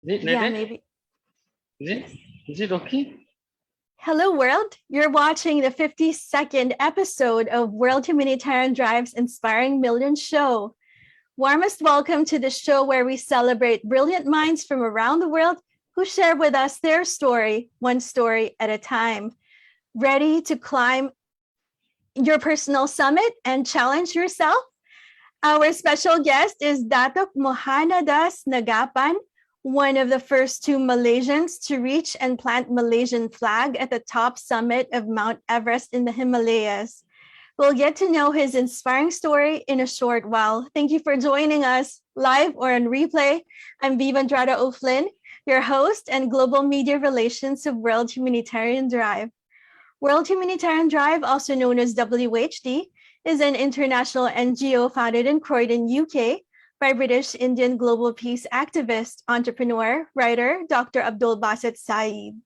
Is it like Yeah, that? maybe. Is it? Is it okay? Hello, world. You're watching the 52nd episode of World Humanitarian Drive's Inspiring Millions show. Warmest welcome to the show where we celebrate brilliant minds from around the world who share with us their story, one story at a time. Ready to climb your personal summit and challenge yourself? Our special guest is Datuk Mohanadas Nagappan, one of the first two Malaysians to reach and plant Malaysian flag at the top summit of Mount Everest in the Himalayas. We'll get to know his inspiring story in a short while. Thank you for joining us live or on replay. I'm Vivandrada O'Flynn, your host and Global Media Relations of World Humanitarian Drive. World Humanitarian Drive, also known as WHD, is an international NGO founded in Croydon, UK, by British Indian global peace activist, entrepreneur, writer, Dr. Abdul Basit Saeed.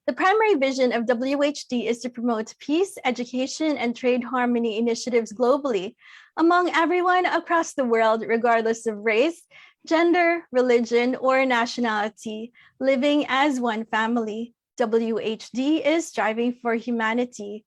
The primary vision of WHD is to promote peace, education, and trade harmony initiatives globally among everyone across the world, regardless of race, gender, religion, or nationality, living as one family. WHD is striving for humanity.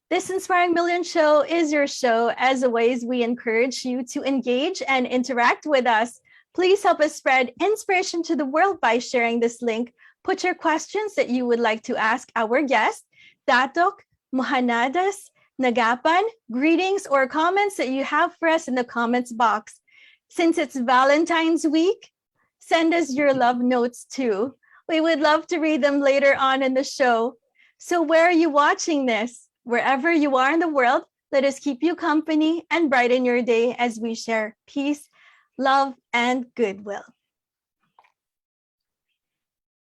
This Inspiring Million show is your show. As always, we encourage you to engage and interact with us. Please help us spread inspiration to the world by sharing this link. Put your questions that you would like to ask our guest, Datuk Mohanadas Nagappan, greetings or comments that you have for us in the comments box. Since it's Valentine's week, send us your love notes too. We would love to read them later on in the show. So where are you watching this? Wherever you are in the world, let us keep you company and brighten your day as we share peace, love, and goodwill.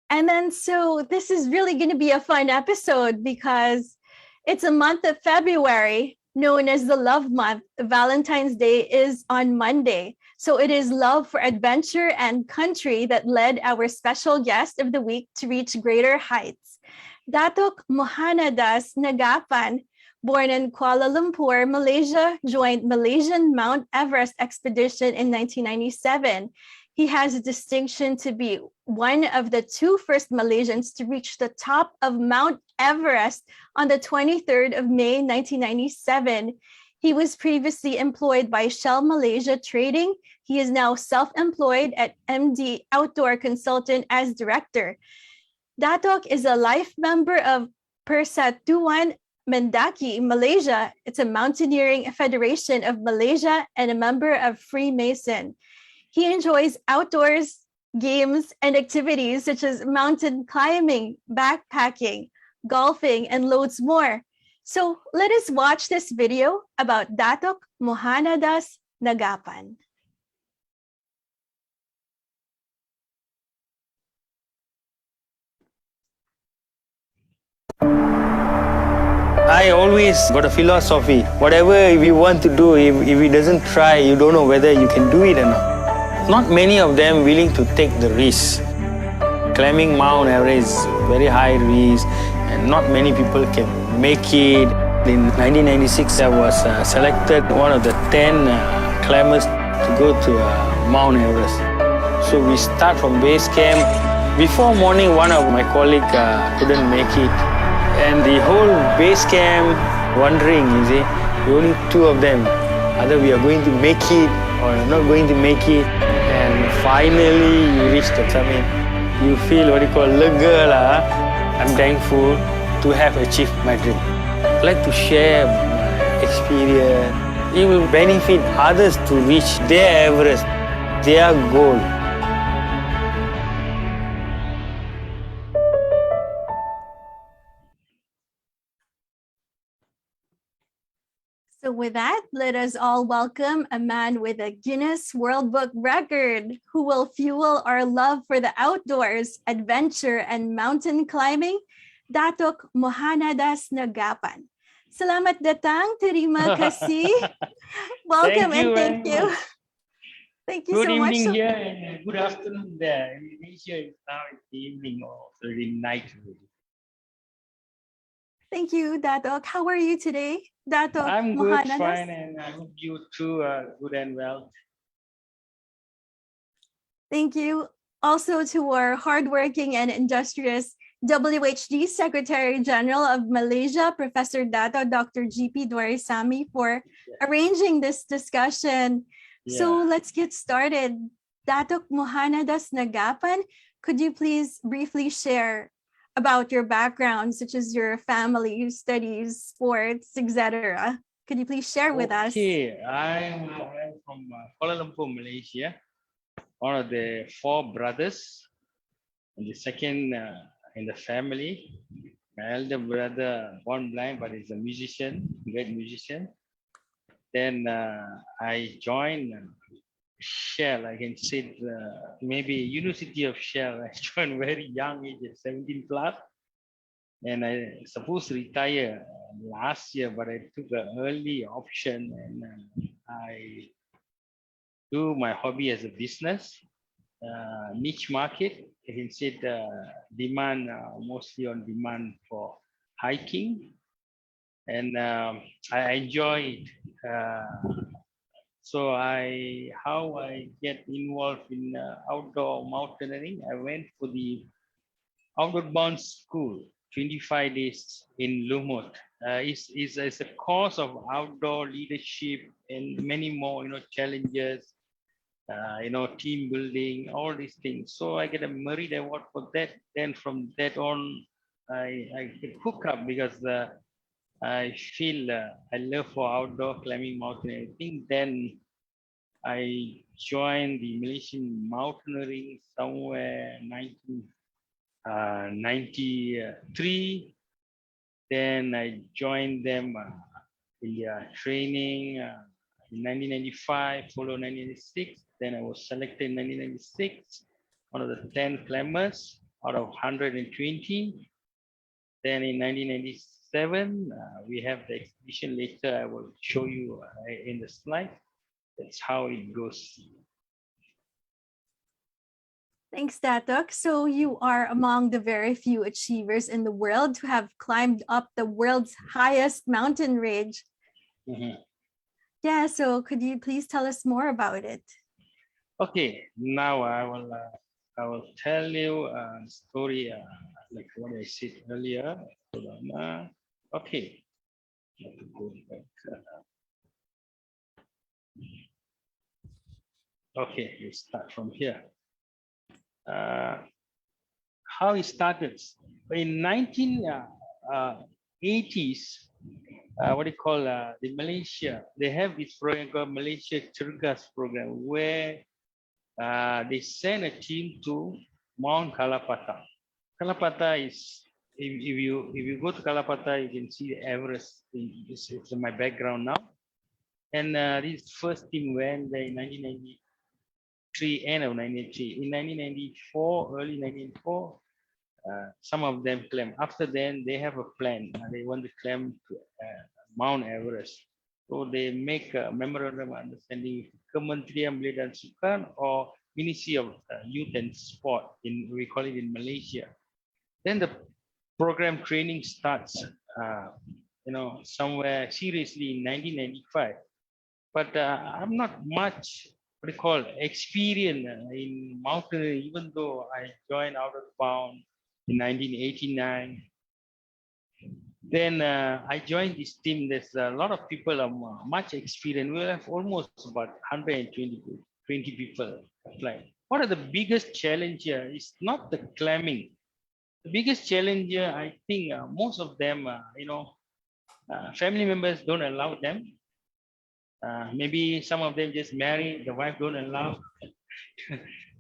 And then, so this is really going to be a fun episode because it's a month of February known as the Love Month. Valentine's Day is on Monday. So it is love for adventure and country that led our special guest of the week to reach greater heights. Datuk Mohanadas Nagappan, born in Kuala Lumpur, Malaysia, joined Malaysian Mount Everest Expedition in 1997. He has a distinction to be one of the two first Malaysians to reach the top of Mount Everest on the 23rd of May, 1997. He was previously employed by SHELL Malaysia Trading. He is now self-employed at MD Outdoor Consultant as director. Datuk is a life member of PERSATUAN, MENDAKI, Malaysia. It's a Mountaineering Federation of Malaysia and a member of Freemason. He enjoys outdoors, games, and activities such as mountain climbing, backpacking, golfing, and loads more. So let us watch this video about Datuk Mohanadas Nagappan. I always got a philosophy. Whatever you want to do, if you doesn't try, you don't know whether you can do it or not. Not many of them willing to take the risk. Climbing Mount Everest is very high risk, and not many people can make it. In 1996, I was selected one of the 10 climbers to go to Mount Everest. So we start from base camp. Before morning, one of my colleagues couldn't make it. And the whole base camp wondering, you see, only two of them, either we are going to make it or not going to make it. And finally, you reach the summit. You feel what you call lega lah. I'm thankful to have achieved my dream. I'd like to share my experience. It will benefit others to reach their Everest, their goal. So with that, let us all welcome a man with a Guinness World Book record who will fuel our love for the outdoors, adventure, and mountain climbing, Datuk Mohanadas Nagappan. Selamat datang, terima kasih. Welcome and thank you. Thank you Good so much. evening here and good afternoon there. In Indonesia, it's now the evening or the night. Thank you, Datuk. How are you today, Datuk I'm good, Mohanadas? fine, and I hope you too are good and well. Thank you. Also to our hardworking and industrious WHD Secretary General of Malaysia, Professor Dato Dr. GP Dwarisamy, for arranging this discussion. So let's get started. Datuk Mohanadas Nagappan, could you please briefly share about your background, such as your family, studies, sports, etc.? Could you please share with us? Okay, I'm from Kuala Lumpur, Malaysia. One of the four brothers, and the second in the family. My elder brother, born blind, but is a musician, great musician. Then I joined SHELL. I can say maybe University of SHELL. I joined very young age, 17 plus. And I supposed to retire last year, but I took an early option and I do my hobby as a business, niche market. I can say demand, mostly on demand for hiking. And I enjoy it. So how I get involved in outdoor mountaineering, I went for the outdoor bound school, 25 days in Lumut. It's a course of outdoor leadership and many more, challenges, team building, all these things. So I get a Merit Award for that. Then from that on, I get hooked up because I feel I love for outdoor climbing mountaineering. Then I joined the Malaysian mountaineering somewhere 1993. Then I joined them in their training in 1995, followed 1996. Then I was selected in 1996, one of the 10 climbers out of 120. Then in 1997, we have the expedition. Later, I will show you in the slide. That's how it goes. Thanks, Datuk. So you are among the very few achievers in the world to have climbed up the world's highest mountain range. Mm-hmm. Yeah, so could you please tell us more about it? Okay, now I will tell you a story like what I said earlier. Okay. Okay, we start from here. How it started in 1980s. What do you call the Malaysia? They have this program called Malaysia Cergas program where they send a team to Mount Kalapata. Kalapata is if you go to Kalapata, you can see the Everest. It's in my background now. And this first team went there in 1993, end of 1993. In 1994, early 1994, some of them climb. After then, they have a plan. They want to climb to Mount Everest. So they make a memorandum of understanding with Kementerian Belia dan Sukan or Ministry of Youth and Sport. We call it in Malaysia. Then the program training starts. Somewhere seriously in 1995. But I'm not much experience in mountaineering, even though I joined Out of Bound in 1989. Then I joined this team. There's a lot of people much experience. We have almost about 120 people apply. What are the biggest challenge here? It's not the climbing. The biggest challenge here, I think most of them, family members don't allow them. Maybe some of them just married, the wife don't allow.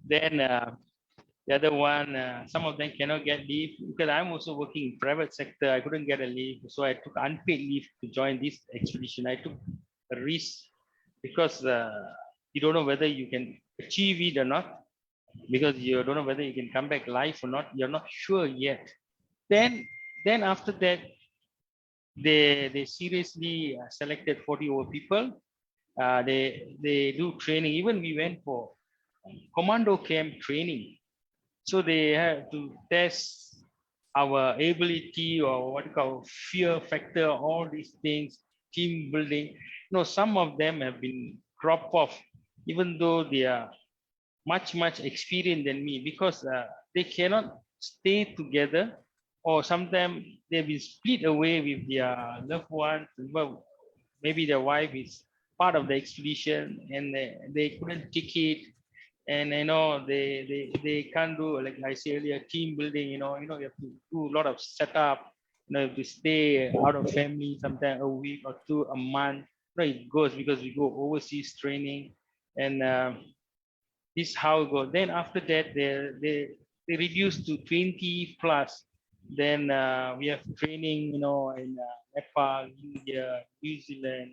Then the other one, some of them cannot get leave because I'm also working in private sector. I couldn't get a leave, so I took unpaid leave to join this expedition. I took a risk because you don't know whether you can achieve it or not, because you don't know whether you can come back alive or not. You're not sure yet. Then after that, they seriously selected 40 over people. They do training. Even we went for commando camp training. So they have to test our ability or what you call fear factor, all these things, team building. Some of them have been dropped off, even though they are much experienced than me because they cannot stay together, or sometimes they've been split away with their loved ones. Well, maybe their wife is part of the expedition and they couldn't take it, and they can't do, like I said earlier, team building. You have to do a lot of setup. You have to stay out of family sometimes a week or two, a month. It goes because we go overseas training, and this is how it goes. Then after that, they reduce to 20 plus. Then we have training, in Nepal, India, New Zealand,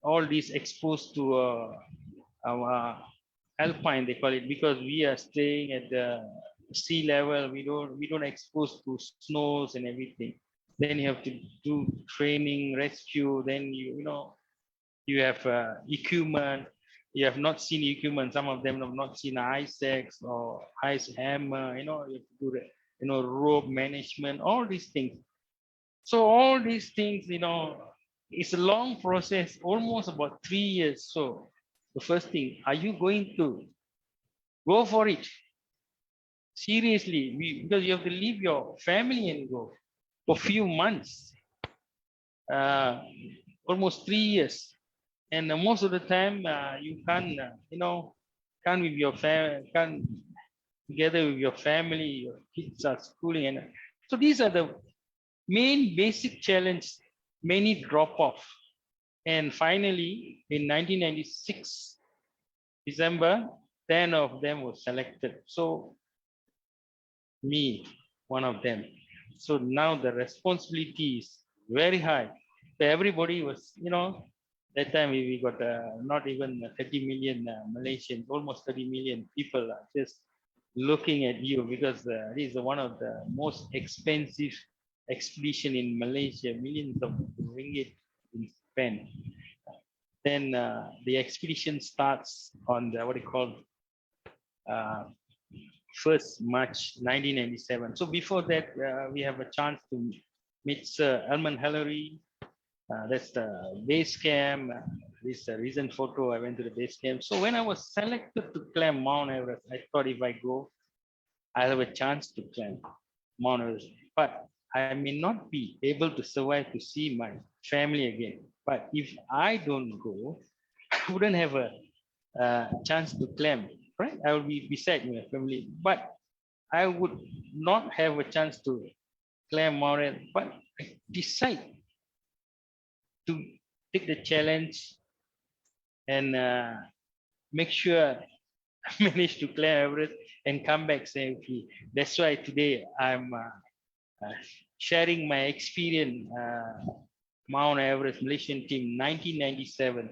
all these exposed to our alpine, they call it, because we are staying at the sea level. We don't expose to snows and everything. Then you have to do training, rescue. Then you have equipment. You have not seen equipment. Some of them have not seen ice axe or ice hammer. You have to do the rope management, all these things. So all these things, it's a long process, almost about 3 years. So the first thing, are you going to go for it? Seriously, because you have to leave your family and go for a few months, almost 3 years. And most of the time, you can't, can't with your family, can't together with your family, your kids are schooling. And so these are the main basic challenge, many drop off. And finally, in 1996, December, 10 of them were selected. So me, one of them. So now the responsibility is very high. So everybody was, that time we got not even 30 million Malaysians, almost 30 million people are just looking at you, because this is one of the most expensive expedition in Malaysia, millions of ringgit in spent. Then the expedition starts on the uh, 1st March 1997. So before that, we have a chance to meet Sir Elman Hillary. That's the base camp. This is a recent photo. I went to the base camp. So when I was selected to climb Mount Everest, I thought if I go, I'll have a chance to climb Mount Everest. But I may not be able to survive to see my family again. But if I don't go, I wouldn't have a chance to climb, right? I will be beside my family, but I would not have a chance to climb Mount Everest. But I decide to take the challenge and make sure I manage to climb Everest and come back safely. That's why today I'm sharing my experience, Mount Everest Malaysian team 1997.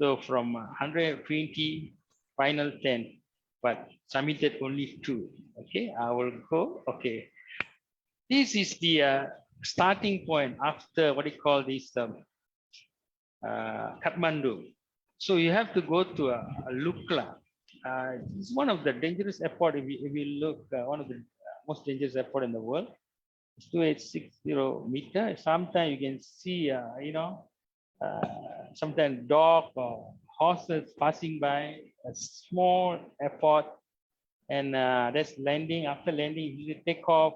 So from 120, final 10, but submitted only 2. Okay, I will go. Okay, this is the starting point after this Kathmandu. So you have to go to Lukla. It's one of the dangerous airport. If you look, one of the most dangerous airport in the world. It's 2860 meter. Sometimes you can see, sometimes dog or horses passing by. A small airport, and that's landing. After landing, you take off.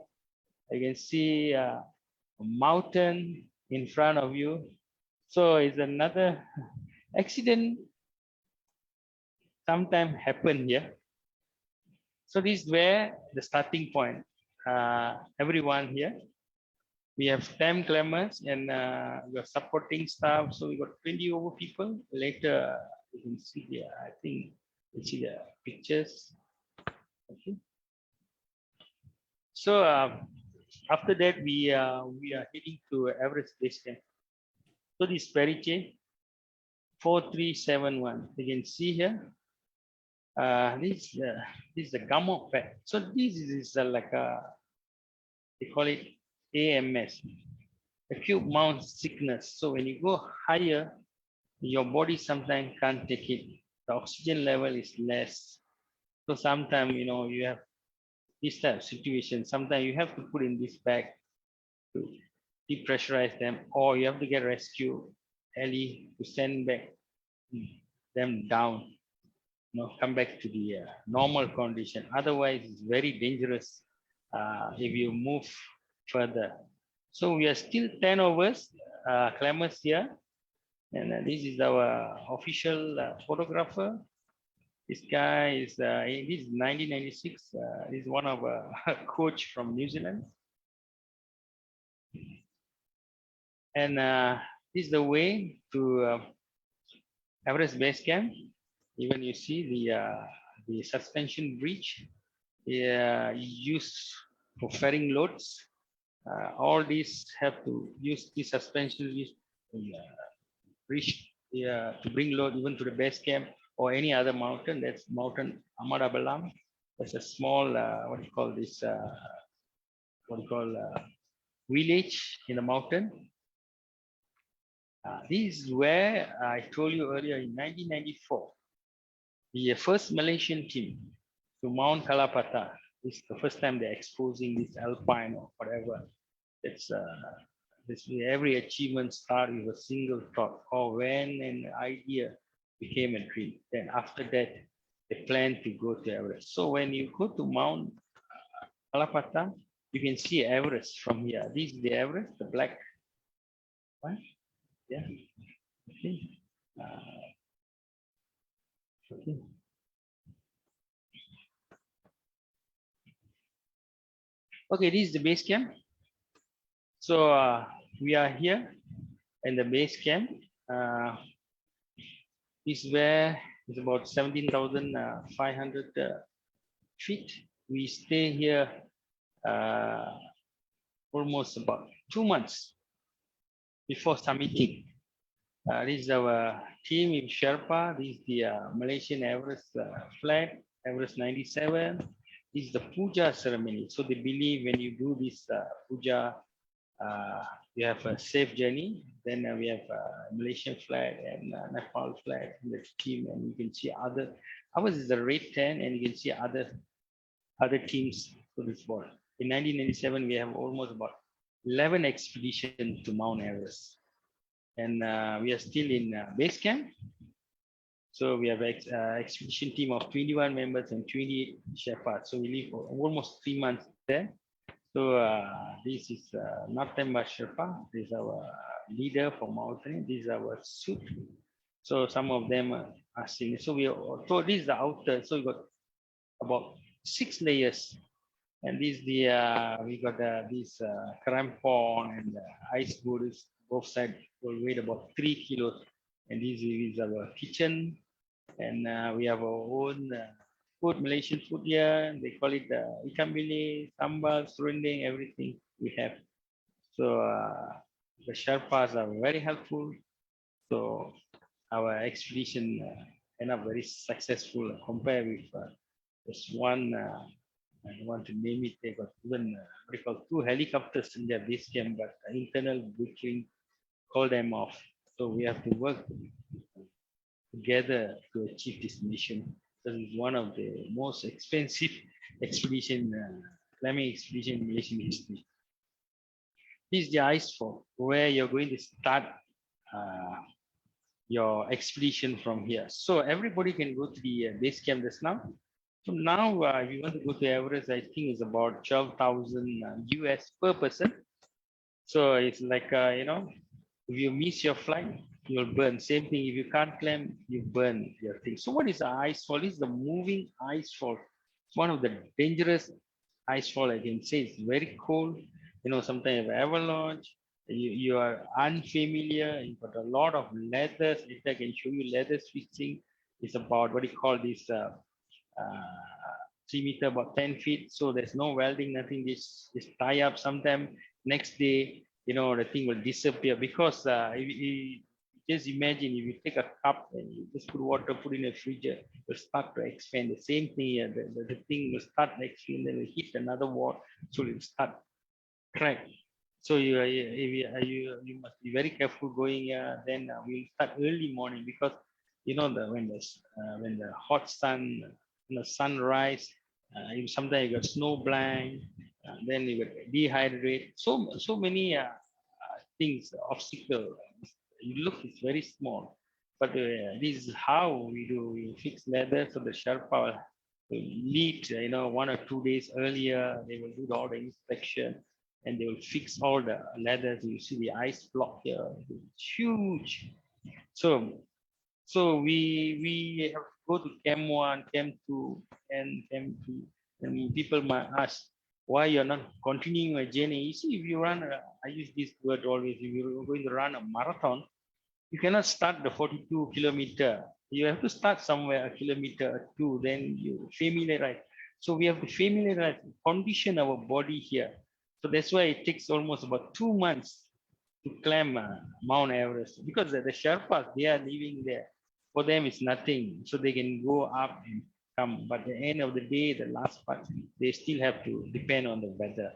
You can see a mountain in front of you. So it's another accident sometimes happen here. So this is where the starting point. Everyone here, we have 10 climbers and we are supporting staff. So we got 20 over people. Later you can see here, I think you see the pictures. Okay. So after that, we are heading to Everest Base Camp. So this Periche 4371. You can see here. This is the gamma pack. So this is like they call it AMS, acute mount sickness. So when you go higher, your body sometimes can't take it. The oxygen level is less. So sometimes you have this type of situation. Sometimes you have to put in this bag to depressurize them, or you have to get rescue heli to send back them down. come back to the normal condition. Otherwise, it's very dangerous if you move further. So we are still 10 of us, climbers here. And this is our official photographer. This guy is, this is 1996. He's one of a coach from New Zealand. And this is the way to Everest Base Camp. Even you see the suspension bridge used for ferrying loads. All these have to use the suspension bridge to bring load even to the base camp or any other mountain. That's Mountain Amadabalam. That's a small, what do you call this, village in the mountain. This is where I told you earlier in 1994, the first Malaysian team to Mount Kalapata. This is the first time they're exposing this alpine or whatever. It's every achievement starts with a single thought or when an idea became a dream. Then after that, they plan to go to Everest. So when you go to Mount Kalapata, you can see Everest from here. This is the Everest, the black one. Yeah. Okay. Okay. Okay, this is the base camp. So we are here in the base camp. This is where it's about 17,500 feet. We stay here almost about 2 months before summiting. This is our team in Sherpa. This is the Malaysian Everest flag, Everest 97. This is the puja ceremony. So they believe when you do this puja, you have a safe journey. Then we have Malaysian flag and Nepal flag in the team, and you can see other. Ours is the red tent, and you can see other teams to this board. In 1997, we have almost about 11 expeditions to Mount Everest, and we are still in base camp. So we have an expedition team of 21 members and 28 Sherpas. So we live for almost 3 months there. So this is Natemba Sherpa. This is our leader for mountain. This is our suit. So some of them are seen. So this is the outer. So we got about 6 layers. And this is the we got this crampon and ice boots. Both sides will weigh about 3 kilos. And this is our kitchen. And we have our own food, Malaysian food here. They call it ikan bilis, sambal, serunding, everything we have. So the Sherpas are very helpful. So our expedition ended up very successful compared with this one. I don't want to name it. They got even what they call 2 helicopters in their base camp, but internal booking call them off. So we have to work together to achieve this mission. This is one of the most expensive expedition, climbing expedition in Malaysian history. This is the ice fall where you're going to start your expedition from here. So everybody can go to the base camp just now. So now, if you want to go to Everest, I think it's about 12,000 US per person. So it's like, if you miss your flight, you'll burn. Same thing, if you can't climb, you burn your thing. So what is the ice fall? It's the moving ice fall. It's one of the dangerous ice fall, I can say. It's very cold. Sometimes avalanche. You are unfamiliar. You've got a lot of leathers. Later I can show you leather switching. It's about what you call this 3 meter, about 10 feet. So there's no welding, nothing. Just tie up. Sometime next day, the thing will disappear because just imagine if you take a cup and you just put water, put in a fridge, it will start to expand. The same thing here, the thing will start to expand, then will hit another wall, so it will start crack. So you must be very careful going here. Then we'll start early morning because when the hot sun, the sunrise, sometimes you got snow blind, then you get dehydrate. So many things, obstacle. You look, it's very small. But this is how we do. We fix leather, so the Sherpa will lead, 1 or 2 days earlier. They will do all the inspection, and they will fix all the leathers. You see the ice block here, it's huge. So we have to go to Camp 1, Camp 2, and Camp 3. And people might ask why you're not continuing a journey. You see, if you run, I use this word always, if you're going to run a marathon, you cannot start the 42 kilometer. You have to start somewhere, a kilometer or two, then you familiarize. So we have to familiarize, condition our body here. So that's why it takes almost about 2 months to climb Mount Everest, because the Sherpas, they are living there. For them, it's nothing. So they can go up and come. But at the end of the day, the last part, they still have to depend on the weather.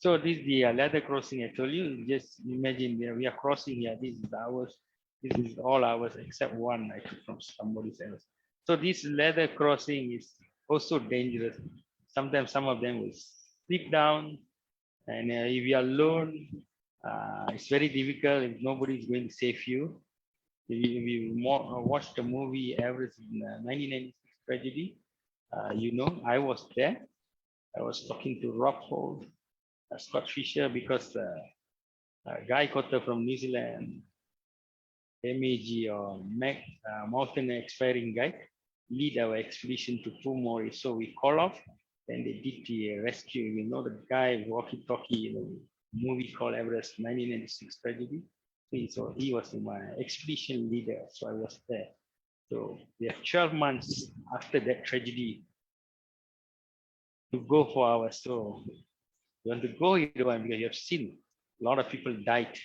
So this is the leather crossing I told you. Just imagine we are crossing here. This is ours. This is all ours except one I took from somebody else. So this leather crossing is also dangerous. Sometimes some of them will slip down, and if you are alone, it's very difficult if nobody is going to save you. If you watch the movie Everest in 1996 tragedy, I was there. I was talking to Rob Holt, Scott Fisher, because Guy Cotter from New Zealand, MAG or Mountain Expiring Guide, lead our expedition to Pumori. So we call off, and they did the rescue. You know the guy walkie-talkie, movie called Everest 1996 tragedy. So he was my expedition leader. So I was there. So we have 12 months after that tragedy to go for ours. So you want to go, you don't, because you have seen a lot of people died.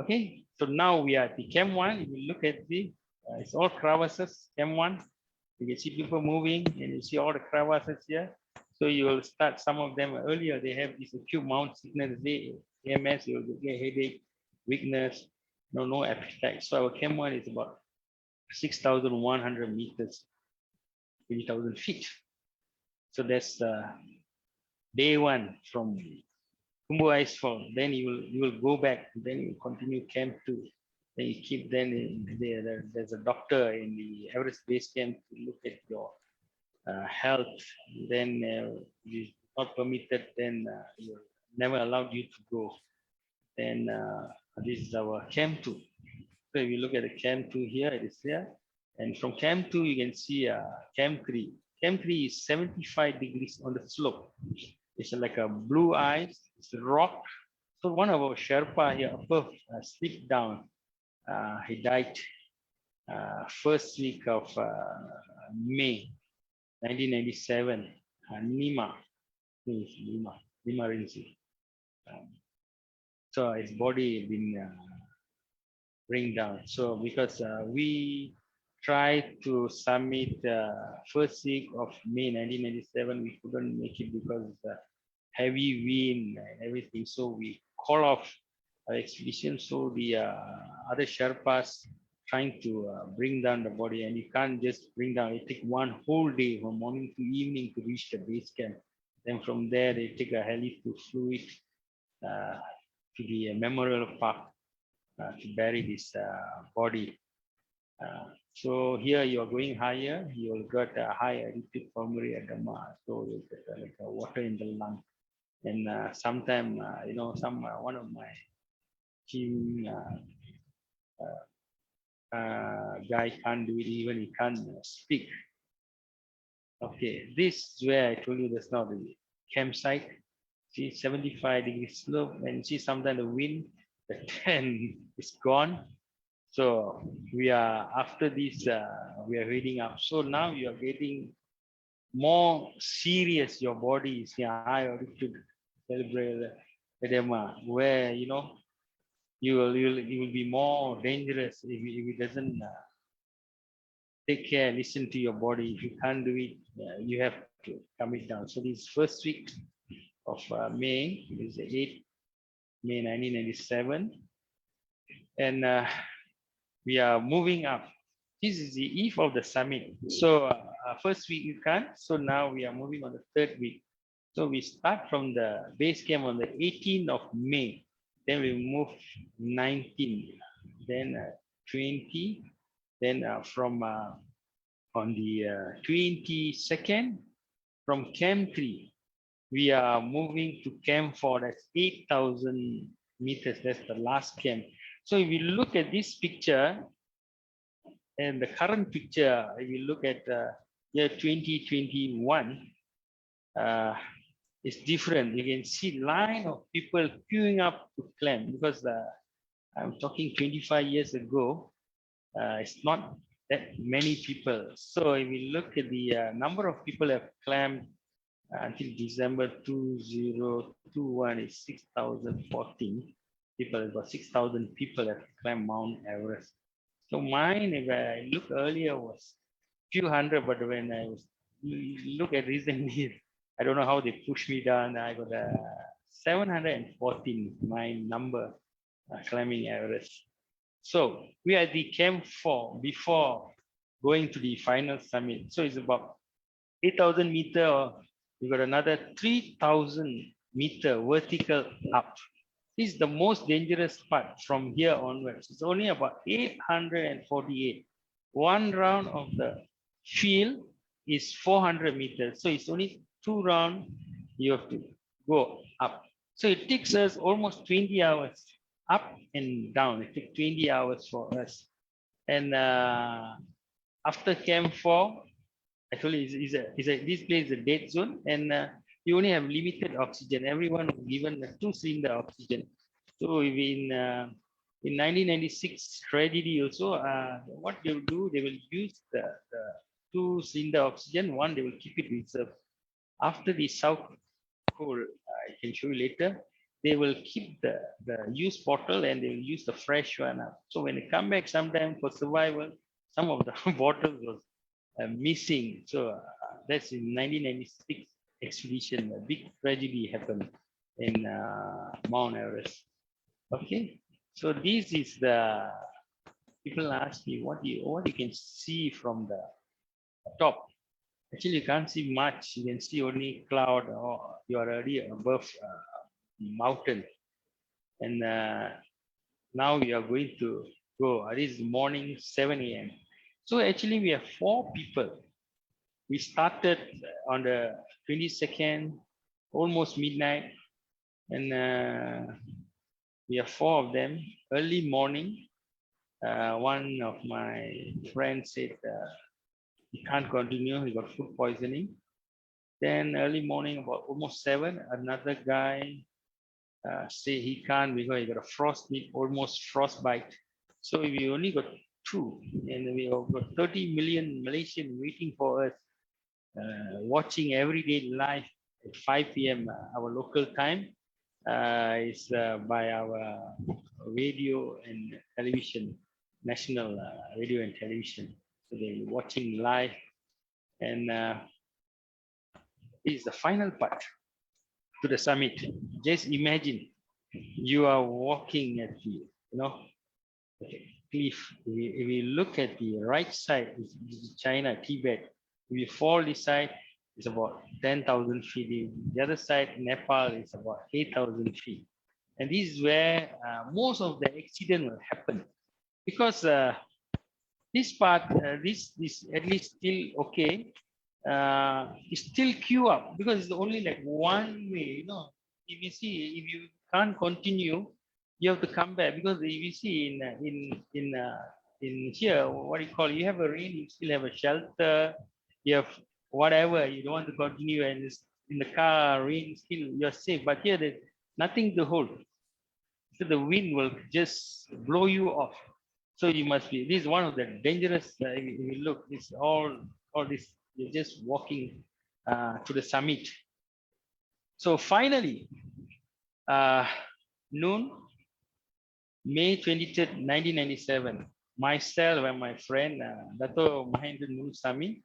Okay, so now we are at the Camp 1. If you look at it's all crevasses, Camp 1. You can see people moving, and you see all the crevasses here. So you will start some of them earlier. They have this acute mount sickness, AMS, you will get headache, weakness, no appetite. So our Camp 1 is about 6,100 meters, 20,000 feet. So that's day 1 from Kumbu Ice Fall. Then you will go back. Then you continue Camp 2. Then you keep. Then there's a doctor in the Everest Base Camp to look at your health. Then if not permitted, then you're never allowed you to go. Then this is our Camp 2. So if you look at the Camp 2 here, it is there. And from Camp 2, you can see Camp 3. Camp 3 is 75 degrees on the slope. It's like a blue ice, it's a rock. So one of our Sherpa here above slipped down. He died first week of May 1997. Nima Rinsi. So his body been bring down. So because we tried to summit first week of May 1997, we couldn't make it because of the heavy wind and everything. So we call off our expedition. So the other Sherpas trying to bring down the body, and you can't just bring down. It takes one whole day from morning to evening to reach the base camp. Then from there, they take a heli to fluid to the memorial park to bury this body. So here you are going higher, you will get a high altitude pulmonary edema, so you get like water in the lung. And sometime, one of my team guy can't do it, even he can't speak. Okay, this is where I told you that's not the campsite. See 75 degrees slope, and see sometimes the wind, the tent is gone. So we are after this, we are heading up. So now you are getting more serious. Your body is high altitude edema, where you will be more dangerous if it doesn't take care, listen to your body. If you can't do it, you have to calm it down. So this first week of May is the 8th May 1997, and we are moving up. This is the eve of the summit. So first week you can't. So now we are moving on the third week. So we start from the base camp on the 18th of May. Then we move 19th. Then 20. Then from on the 22nd, from Camp 3, we are moving to Camp 4. That's 8,000 meters. That's the last camp. So if you look at this picture and the current picture, if you look at year 2021, it's different. You can see line of people queuing up to climb because I'm talking 25 years ago. It's not that many people. So if we look at the number of people have climbed until December 2021 is 6,014 people. About 6,000 people have climbed Mount Everest. So mine, if I look earlier, was few hundred, but when I was look at recently, I don't know how they pushed me down. I got 714, my number, climbing Everest. So we are at the Camp 4 before going to the final summit. So it's about 8,000 meter. We got another 3,000 meter vertical up. This is the most dangerous part from here onwards. It's only about 848. One round of the field is 400 meters. So it's only 2 rounds you have to go up. So it takes us almost 20 hours up and down. It takes 20 hours for us. And after Camp 4, I told you this place is a dead zone, and you only have limited oxygen. Everyone was given a 2-cylinder oxygen. So in 1996 tragedy also, what they will do, they will use the 2-cylinder oxygen. One, they will keep it reserved. After the South Pole, I can show you later, they will keep the used bottle and they will use the fresh one up. So when they come back sometime for survival, some of the bottles was missing. So that's in 1996 expedition. A big tragedy happened in Mount Everest. Okay, so this is the, people ask me what you can see from the top. Actually, you can't see much. You can see only cloud, or you are already above mountain. And now we are going to go. This is morning 7 a.m. So actually we have 4 people. We started on the 22nd, almost midnight. And we have 4 of them. Early morning, one of my friends said he can't continue, he got food poisoning. Then early morning, about almost 7, another guy say he can't because he got a frostbite, almost frostbite. So we only got 2, and we have got 30 million Malaysians waiting for us, watching every day live at 5 p.m. Our local time. Is by our radio and television, national radio and television. So they're watching live, and this is the final part to the summit. Just imagine you are walking at the cliff. If we look at the right side, is China, Tibet. If you fall this side, it's about 10,000 feet. The other side, Nepal, is about 8,000 feet. And this is where most of the accident will happen, because this part, this at least still okay. It's still queue up because it's only like one way. If you see, if you can't continue, you have to come back, because if you see in here, what you have a rain, you still have a shelter, you have whatever, you don't want to continue, and it's in the car, rain, still you're safe. But here there's nothing to hold, so the wind will just blow you off. So you must be, this is one of the dangerous, if you look, it's all this, you're just walking to the summit. So finally, noon, May 23rd, 1997, myself and my friend, Datuk Mohanadas Nagappan,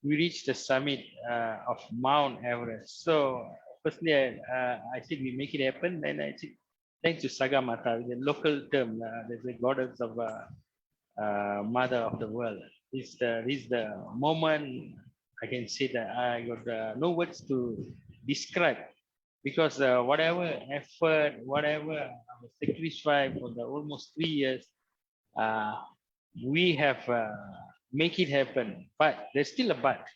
we reached the summit of Mount Everest. So firstly, I said we make it happen. Then I said, thanks to Sagamata, the local term, there's a goddess of mother of the world. This is the moment I can say that I got no words to describe, because whatever effort, whatever I was sacrificed for the almost 3 years, we have make it happen, but there's still a but.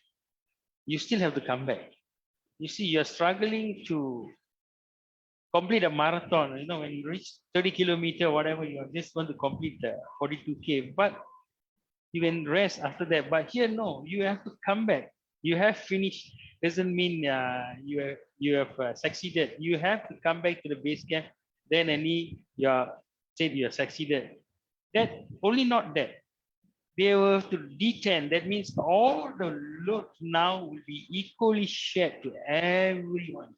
You still have to come back. You see, you're struggling to complete a marathon. You know, when you reach 30 kilometer, whatever, you're just going to complete the 42K, but you can rest after that. But here, no, you have to come back. You have finished. Doesn't mean you have succeeded. You have to come back to the base camp. Then you succeeded. That only not that. They will have to D10. That means all the load now will be equally shared to everyone.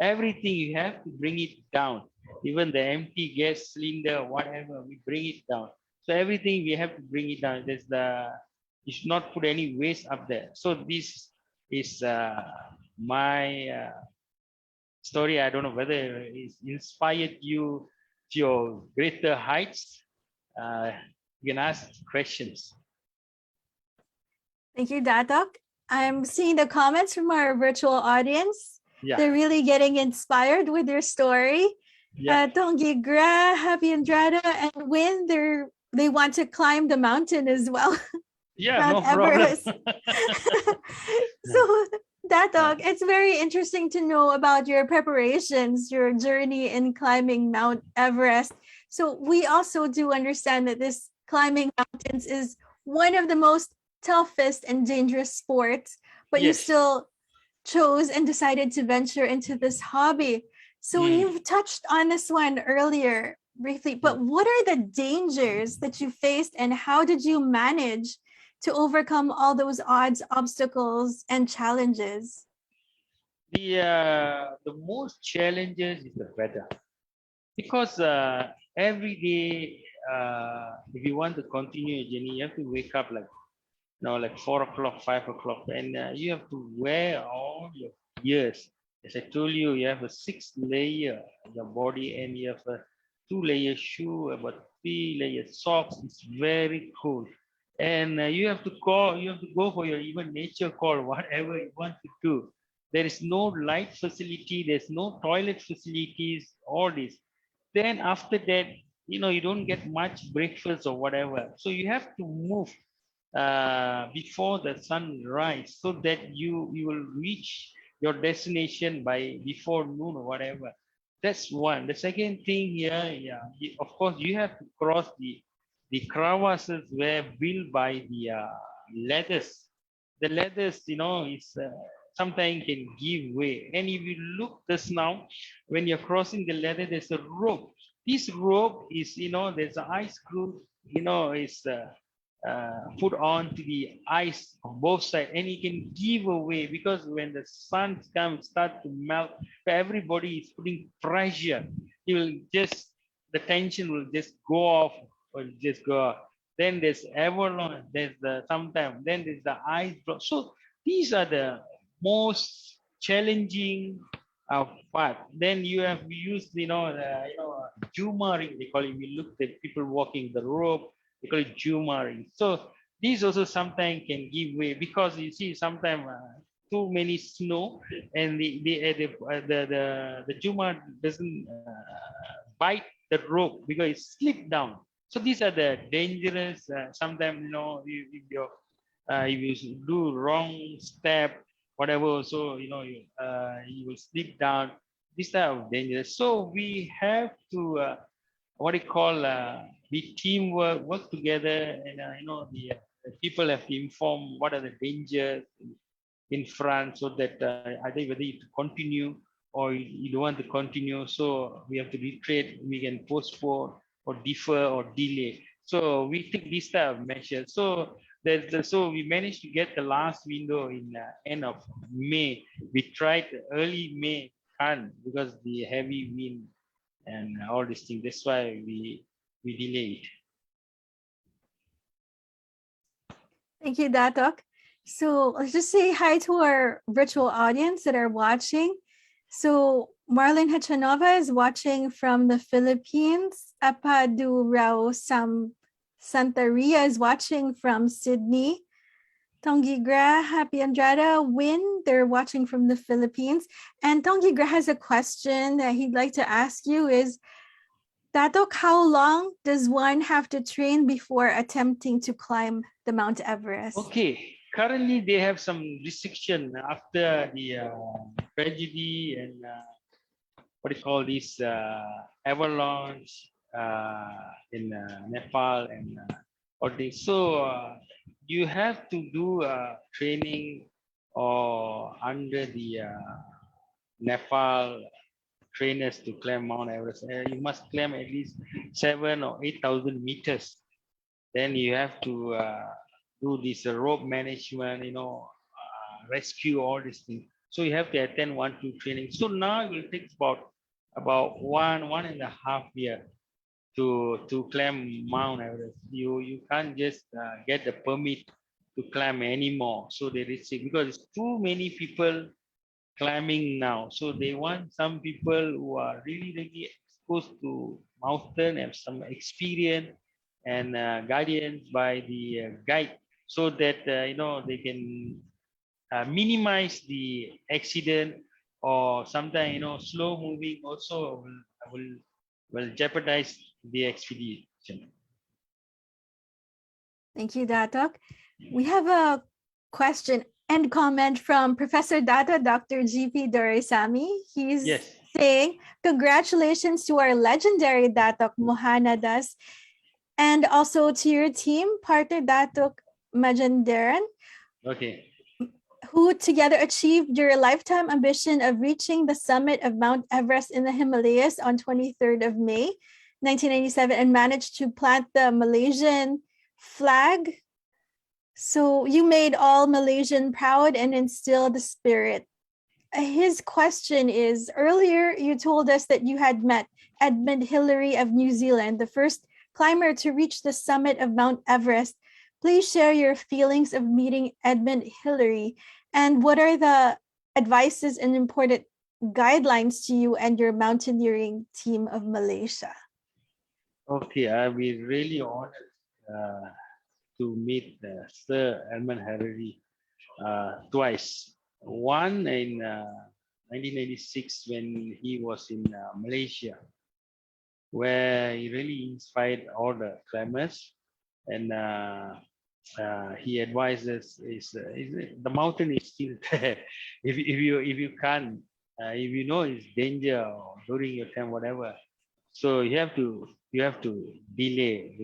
Everything you have to bring it down. Even the empty gas cylinder, whatever, we bring it down. So everything we have to bring it down. You should not put any waste up there. So this is my story. I don't know whether it's inspired you to your greater heights. You can ask questions. Thank you, Datuk. I'm seeing the comments from our virtual audience. Yeah. They're really getting inspired with your story. Yeah. Tongi Gra, Happy Andrada, and Win, they want to climb the mountain as well. Yeah, Mount no Everest. problem. So, Datuk, it's very interesting to know about your preparations, your journey in climbing Mount Everest. So we also do understand that this climbing mountains is one of the most toughest and dangerous sports, but you Yes. still chose and decided to venture into this hobby. So you've touched on this one earlier briefly, but what are the dangers that you faced and how did you manage to overcome all those odds, obstacles, and challenges? The most challenges is the weather, because every day, if you want to continue your journey, you have to wake up like 4 o'clock, 5 o'clock, and you have to wear all your gears. As I told you, you have a 6-layer your body, and you have a 2-layer shoe, about 3-layer socks. It's very cold, and you have to go for your even nature call, whatever you want to do. There is no light facility. There's no toilet facilities. All this. Then after that, you don't get much breakfast or whatever. So you have to move before the sun rise, so that you will reach your destination by before noon or whatever. That's one. The second thing here, of course, you have to cross the crevasses where built by the ladders. The ladders, is sometimes can give way. And if you look just now, when you're crossing the ladder, there's a rope. This rope is, there's an ice screw, is put on to the ice on both sides, and it can give away, because when the sun start to melt, everybody is putting pressure. The tension will just go off or just go off. Then there's avalanche, then there's the ice block. So these are the most challenging part. Then you have used, jumaring, they call it. We look at people walking the rope, they call it jumaring. So these also sometimes can give way, because you see sometimes too many snow, and the jumar doesn't bite the rope because it slipped down. So these are the dangerous. Sometimes if you do wrong step, whatever, so you will slip down. This type of dangerous. So we have to be teamwork, work together, and the people have to inform what are the dangers in front, so that either whether you continue or you don't want to continue. So we have to retreat. We can postpone or defer or delay. So we take this type of measures. So so we managed to get the last window in end of May. We tried early May, can't, because the heavy wind and all these things. That's why we delayed. Thank you, Datuk. So let's just say hi to our virtual audience that are watching. So Marlene Hachanova is watching from the Philippines. Apadu Rao Santaria is watching from Sydney. Tongi Gra, Happy Andrada, Win, they're watching from the Philippines. And Tongi Gra has a question that he'd like to ask you is, Datuk, how long does one have to train before attempting to climb the Mount Everest? Okay, currently they have some restriction after the tragedy and what do you call this avalanche in Nepal and all this. So you have to do training or under the Nepal trainers to climb Mount Everest. You must climb at least 7 or 8,000 meters. Then you have to do this rope management, rescue, all these things. So you have to attend 1-2 training. So now it will take about 1.5 year to climb Mount Everest. You can't just get the permit to climb anymore. So they restrict because too many people climbing now. So they want some people who are really exposed to mountain, have some experience and guidance by the guide, so that they can minimize the accident, or sometimes slow moving also will jeopardize the expedition. Thank you, Datuk. We have a question and comment from Professor Data Dr. GP Doraisamy. He's Yes. saying, congratulations to our legendary Datuk Mohanadas and also to your team, partner Datuk Majandaran, Okay. who together achieved your lifetime ambition of reaching the summit of Mount Everest in the Himalayas on 23rd of May, 1997, and managed to plant the Malaysian flag. So you made all Malaysian proud and instilled the spirit. His question is, earlier you told us that you had met Edmund Hillary of New Zealand, the first climber to reach the summit of Mount Everest. Please share your feelings of meeting Edmund Hillary, and what are the advices and important guidelines to you and your mountaineering team of Malaysia? Okay, I'll be really honored to meet Sir Edmund Hillary twice. One in 1996 when he was in Malaysia, where he really inspired all the climbers, and he advises is the mountain is still there. If you can't, if you know it's danger or during your time, whatever, so you have to delay,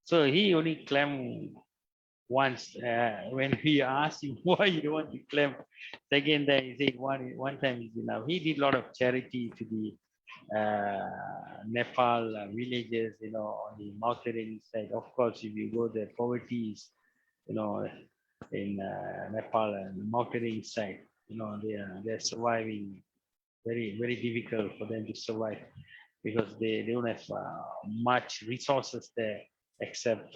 so he only climbed once. When we asked him why you don't want to climb second time, he said one time is enough. He did a lot of charity to the Nepal villages, on the mountaineering side. Of course, if you go there, poverty is, in Nepal and the mountaineering side, they're surviving very difficult for them to survive, because they don't have much resources there except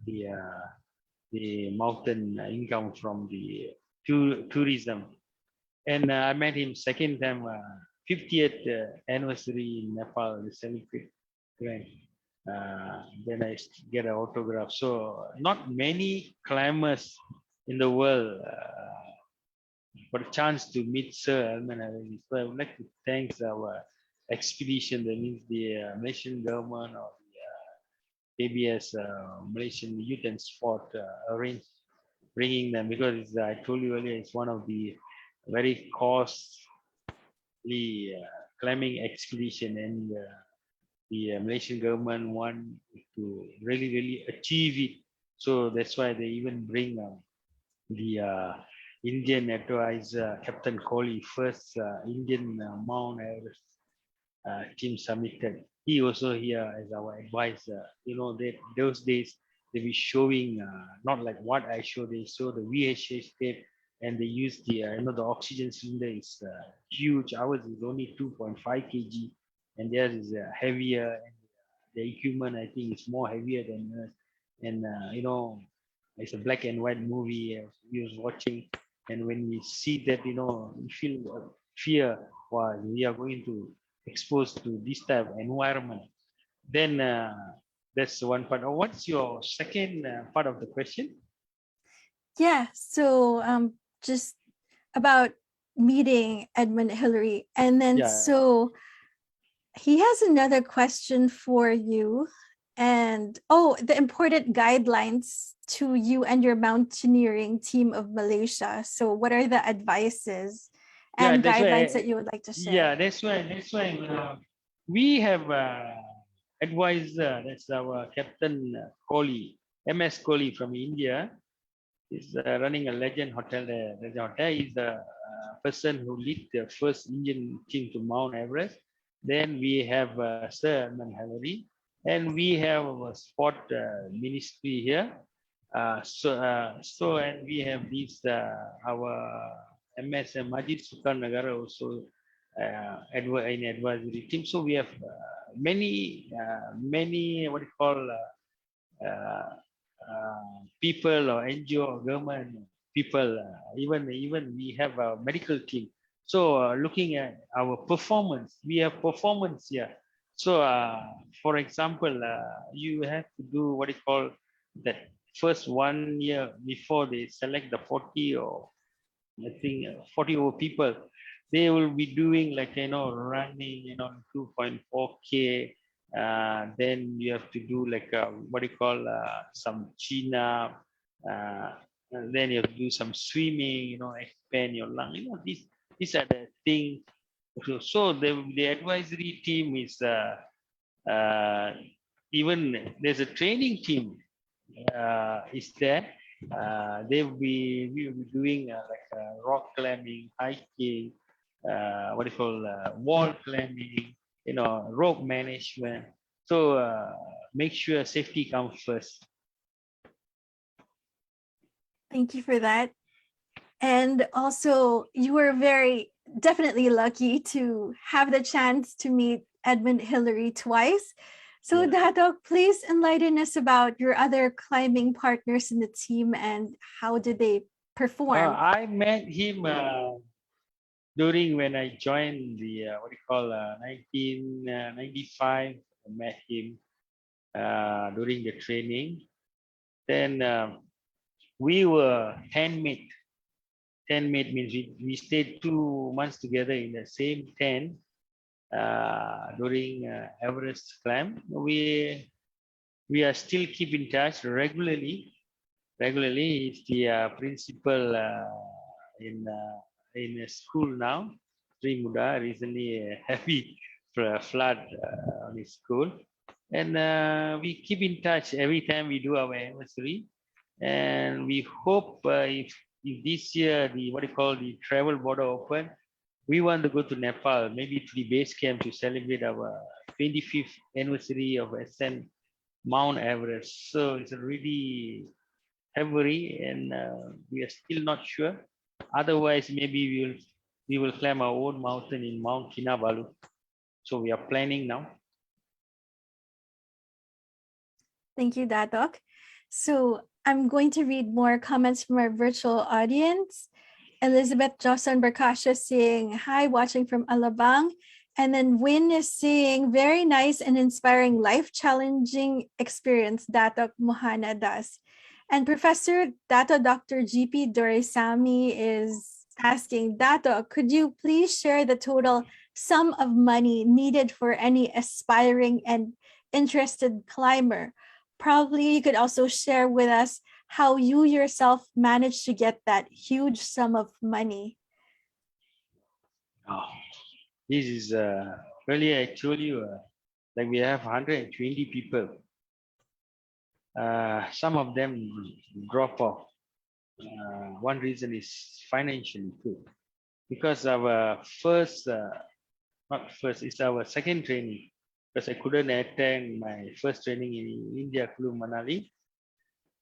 the mountain income from the tourism. And I met him second time, 50th anniversary in Nepal, the 75th grand. Then I get an autograph. So not many climbers in the world got a chance to meet Sir Edmund Hillary. So I would like to thank our expedition, that means the Malaysian government or the ABS, Malaysian Youth and Sport, arranged bringing them, because I told you earlier, it's one of the very costly climbing expedition, and the Malaysian government want to really achieve it. So that's why they even bring the Indian advisor, Captain Kohli, first Indian Mount Everest team submitted. He also here as our advisor. Those days they be showing not like what I showed. They show the VHS tape, and they use the the oxygen cylinder is huge. Ours is only 2.5 kg, and theirs is heavier. And the equipment, I think, is more heavier than us. And it's a black and white movie we was watching, and when we see that, we feel fear. Wow, we are going to exposed to this type of environment. Then that's one part. What's your second part of the question? Yeah, so just about meeting Edmund Hillary, and then Yeah. so he has another question for you. And the important guidelines to you and your mountaineering team of Malaysia. So what are the advices and that's guidelines why. that you would like to share? Yeah, that's why. We have advisor. That's our Captain Kohli, MS Kohli from India. Is running a Legend Hotel there. Legend Hotel is the person who lead the first Indian team to Mount Everest. Then we have Sir Edmund Hillary, and we have a sport ministry here. And we have this our MS Majid Sultan Negara also in advisory team. So we have many what you call people or NGO or government people, even we have a medical team. So looking at our performance, we have performance here. So for example, you have to do what you call that first 1 year before they select the 40 or I think 40 over people. They will be doing like, running, 2.4K. Then you have to do like what do you call some chin up. And then you have to do some swimming, expand your lung. These are the things. So the advisory team is even there's a training team is there. We will be doing like rock climbing, hiking, what do you call wall climbing, rope management. So make sure safety comes first. Thank you for that. And also, you were definitely lucky to have the chance to meet Edmund Hillary twice. So, Datuk, please enlighten us about your other climbing partners in the team and how did they perform? I met him during when I joined the 1995. I met him during the training. Then we were handmade. Handmade means we stayed 2 months together in the same tent during Everest climb. We are still keep in touch regularly. He's the principal in a school now. Sri Muda recently a heavy flood on his school, and we keep in touch every time we do our anniversary. And we hope if this year the travel border open, we want to go to Nepal, maybe to the base camp to celebrate our 25th anniversary of ascent Mount Everest. So it's a really February, and we are still not sure. Otherwise, maybe we will climb our own mountain in Mount Kinabalu. So we are planning now. Thank you, Datuk. So I'm going to read more comments from our virtual audience. Elizabeth Johnson Berkasha saying, hi, watching from Alabang. And then Win is saying, very nice and inspiring life-challenging experience, Datuk Mohanadas. And Professor Dr. GP Doraisamy is asking, Datuk, could you please share the total sum of money needed for any aspiring and interested climber? Probably you could also share with us how you yourself managed to get that huge sum of money. Oh, this is earlier I told you like we have 120 people. Some of them drop off. One reason is financially too, because our it's our second training. Because I couldn't attend my first training in India, Kulu Manali.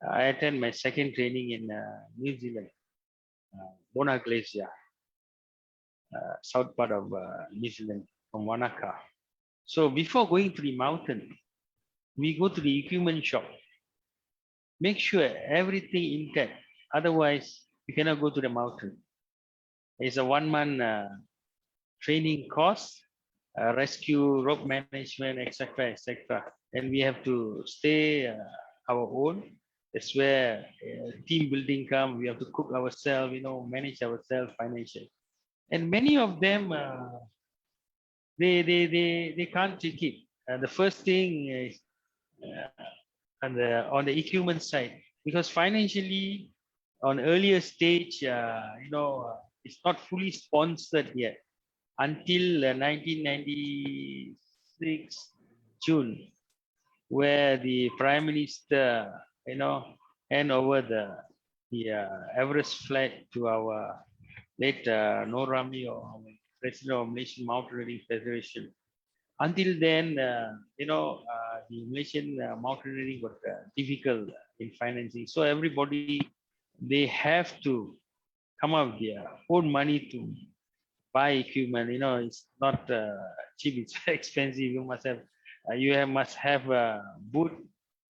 I attend my second training in New Zealand, Bona Glacier, south part of New Zealand, from Wanaka. So before going to the mountain, we go to the equipment shop. Make sure everything intact. Otherwise, you cannot go to the mountain. It's a 1 month training course, rescue, rope management, etc., etc. And we have to stay our own. That's where team building comes. We have to cook ourselves, manage ourselves financially. And many of them they can't take it. The first thing is on the equipment side, because financially on earlier stage, it's not fully sponsored yet until 1996 June, where the Prime Minister, hand over the Everest flag to our late Norami, or President of Malaysian Mountaineering Federation. Until then, the Malaysian mountaineering got difficult in financing. So everybody, they have to come up with their own money to buy equipment. It's not cheap; it's expensive. Must have a boot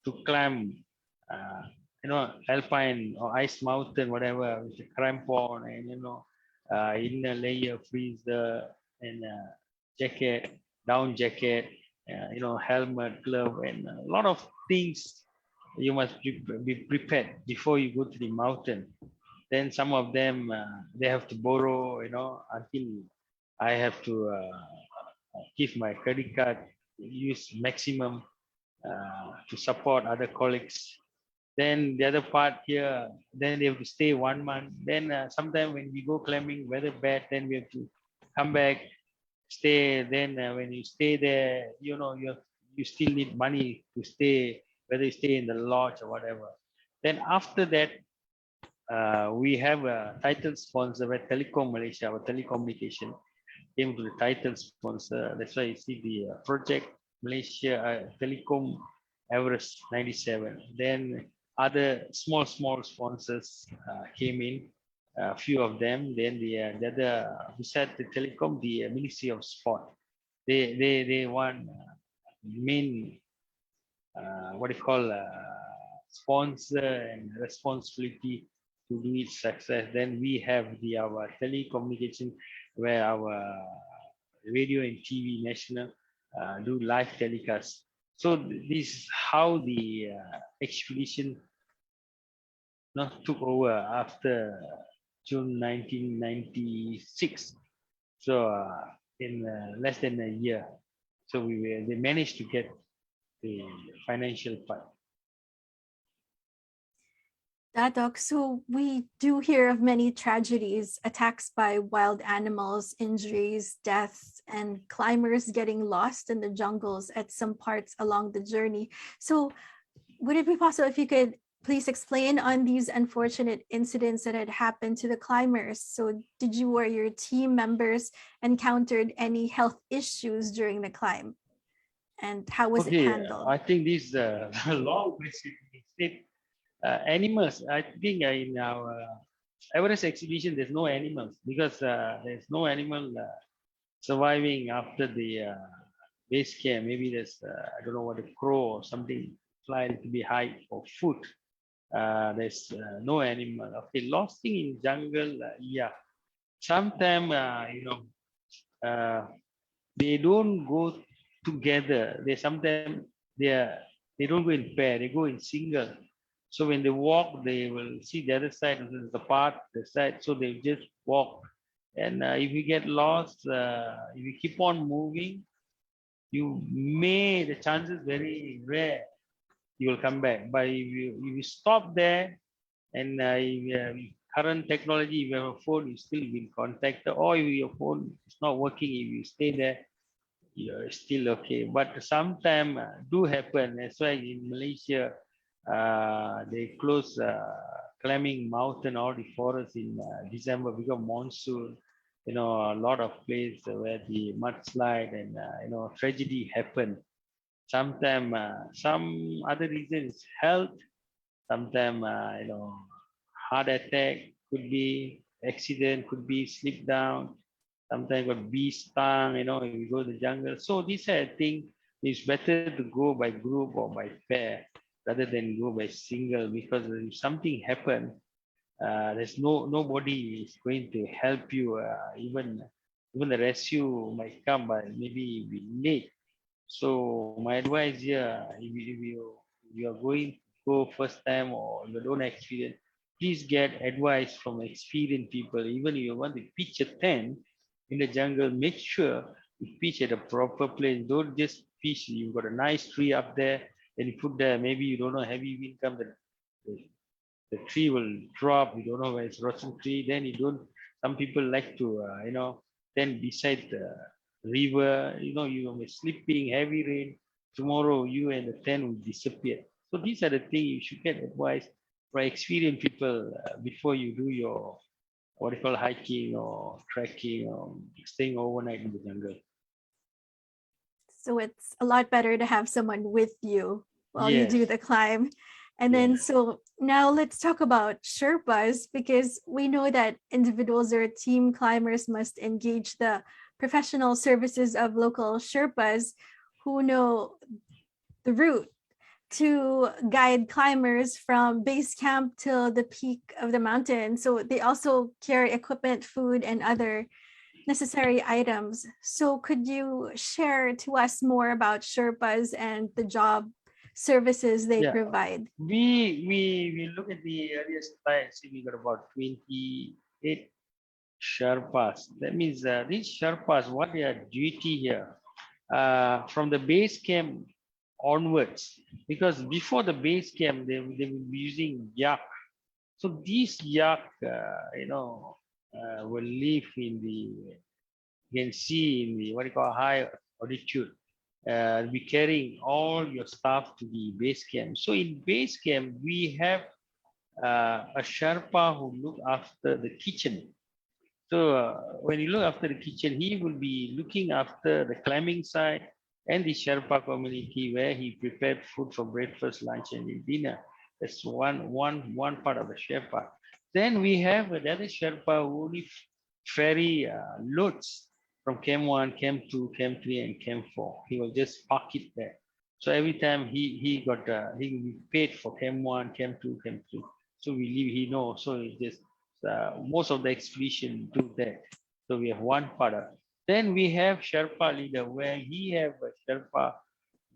to climb. Alpine or ice mountain, whatever, with a crampon and inner layer, freezer, and jacket, down jacket, helmet, glove, and a lot of things you must be prepared before you go to the mountain. Then some of them they have to borrow, until I have to give my credit card, use maximum to support other colleagues. Then the other part here, then they have to stay 1 month. Then sometime when we go climbing, weather bad, then we have to come back, stay. Then when you stay there, you still need money to stay, whether you stay in the lodge or whatever. Then after that, we have a title sponsor where Telecom Malaysia, our telecommunication, came to the title sponsor. That's why you see the project Malaysia Telecom Everest 97. Then other small sponsors came in, a few of them. Then the other, besides the telecom, the Ministry of Sport, they want main what you call sponsor and responsibility to do its success. Then we have our telecommunication, where our radio and TV national do live telecast. So this is how the expedition took over after June 1996. So in less than a year, so they managed to get the financial part. Datuk, so we do hear of many tragedies, attacks by wild animals, injuries, deaths, and climbers getting lost in the jungles at some parts along the journey. So would it be possible if you could please explain on these unfortunate incidents that had happened to the climbers? So did you or your team members encountered any health issues during the climb? And how was it handled? I think this is a long question. Animals, I think in our Everest expedition, there's no animals, because there's no animal surviving after the base camp. Maybe there's, I don't know what, a crow or something fly to be high for food. There's no animal. Okay, losting in jungle, yeah. Sometimes, they don't go together. They don't go in pair, they go in single. So when they walk, they will see the other side, the path, the side, so they just walk. And if you get lost, if you keep on moving, the chances very rare you will come back. But if you stop there, and current technology, if you have a phone, you still be contacted, or if your phone is not working, if you stay there, you're still okay. But sometimes do happen. That's why in Malaysia, they close climbing mountain or the forest in December because monsoon. A lot of places where the mudslide and tragedy happen. Sometimes some other reasons, health. Sometimes heart attack could be, accident could be, slip down. Sometimes got bee stung. If you go to the jungle. So this I think is better to go by group or by pair, rather than go by single, because if something happen, there's nobody is going to help you. Even the rescue might come, but maybe be late. So my advice here, if you are going to go first time or you don't experience, please get advice from experienced people. Even if you want to pitch a tent in the jungle, make sure You pitch at a proper place. Don't just pitch. You've got a nice tree up there, and you put there. Maybe you don't know heavy wind come, the tree will drop. You don't know where it's rotten tree. Then you don't. Some people like to, then beside the river, you are sleeping, heavy rain. Tomorrow you and the tent will disappear. So these are the things you should get advice from experienced people before you do your what you call hiking or trekking or staying overnight in the jungle. So it's a lot better to have someone with you while you do Yes. the climb. And then, Yeah. so now let's talk about Sherpas, because we know that individuals or team climbers must engage the professional services of local Sherpas who know the route to guide climbers from base camp till the peak of the mountain. So they also carry equipment, food, and other necessary items. So could you share to us more about Sherpas and the job services they Yeah. provide? We look at the earliest slide. See, we got about 28 Sherpas. That means these Sherpas, what their duty here, from the base camp onwards, because before the base camp, they will be using yak. So these yak, will live in the, you can see in the, what you call high altitude. Be carrying all your stuff to the base camp. So in base camp, we have a Sherpa who look after the kitchen. So when you look after the kitchen, he will be looking after the climbing side and the Sherpa community where he prepared food for breakfast, lunch, and dinner. That's one part of the Sherpa. Then we have another Sherpa who only ferry loads from Camp 1, Camp 2, Camp 3, and Camp 4. He will just park it there. So every time he will be paid for Camp 1, Camp 2, Camp 3. So we leave, he knows. So it just most of the expedition do that. So we have one part of it. Then we have Sherpa leader where he have a Sherpa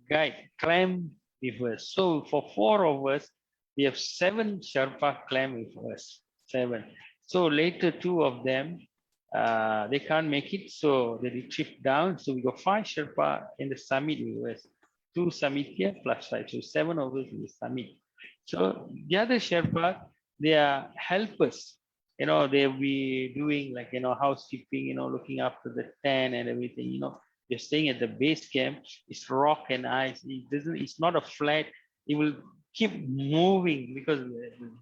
guide climb with us. So for 4 of us, we have 7 Sherpa climb with us. 7. So later 2 of them, they can't make it, so they retreat down. So we got 5 Sherpa in the summit with us. 2 summit here plus 5. So 7 of us in the summit. So the other Sherpa, they are helpers. They'll be doing like, housekeeping, looking after the tent and everything, You're staying at the base camp, it's rock and ice. It's not a flat, it will keep moving because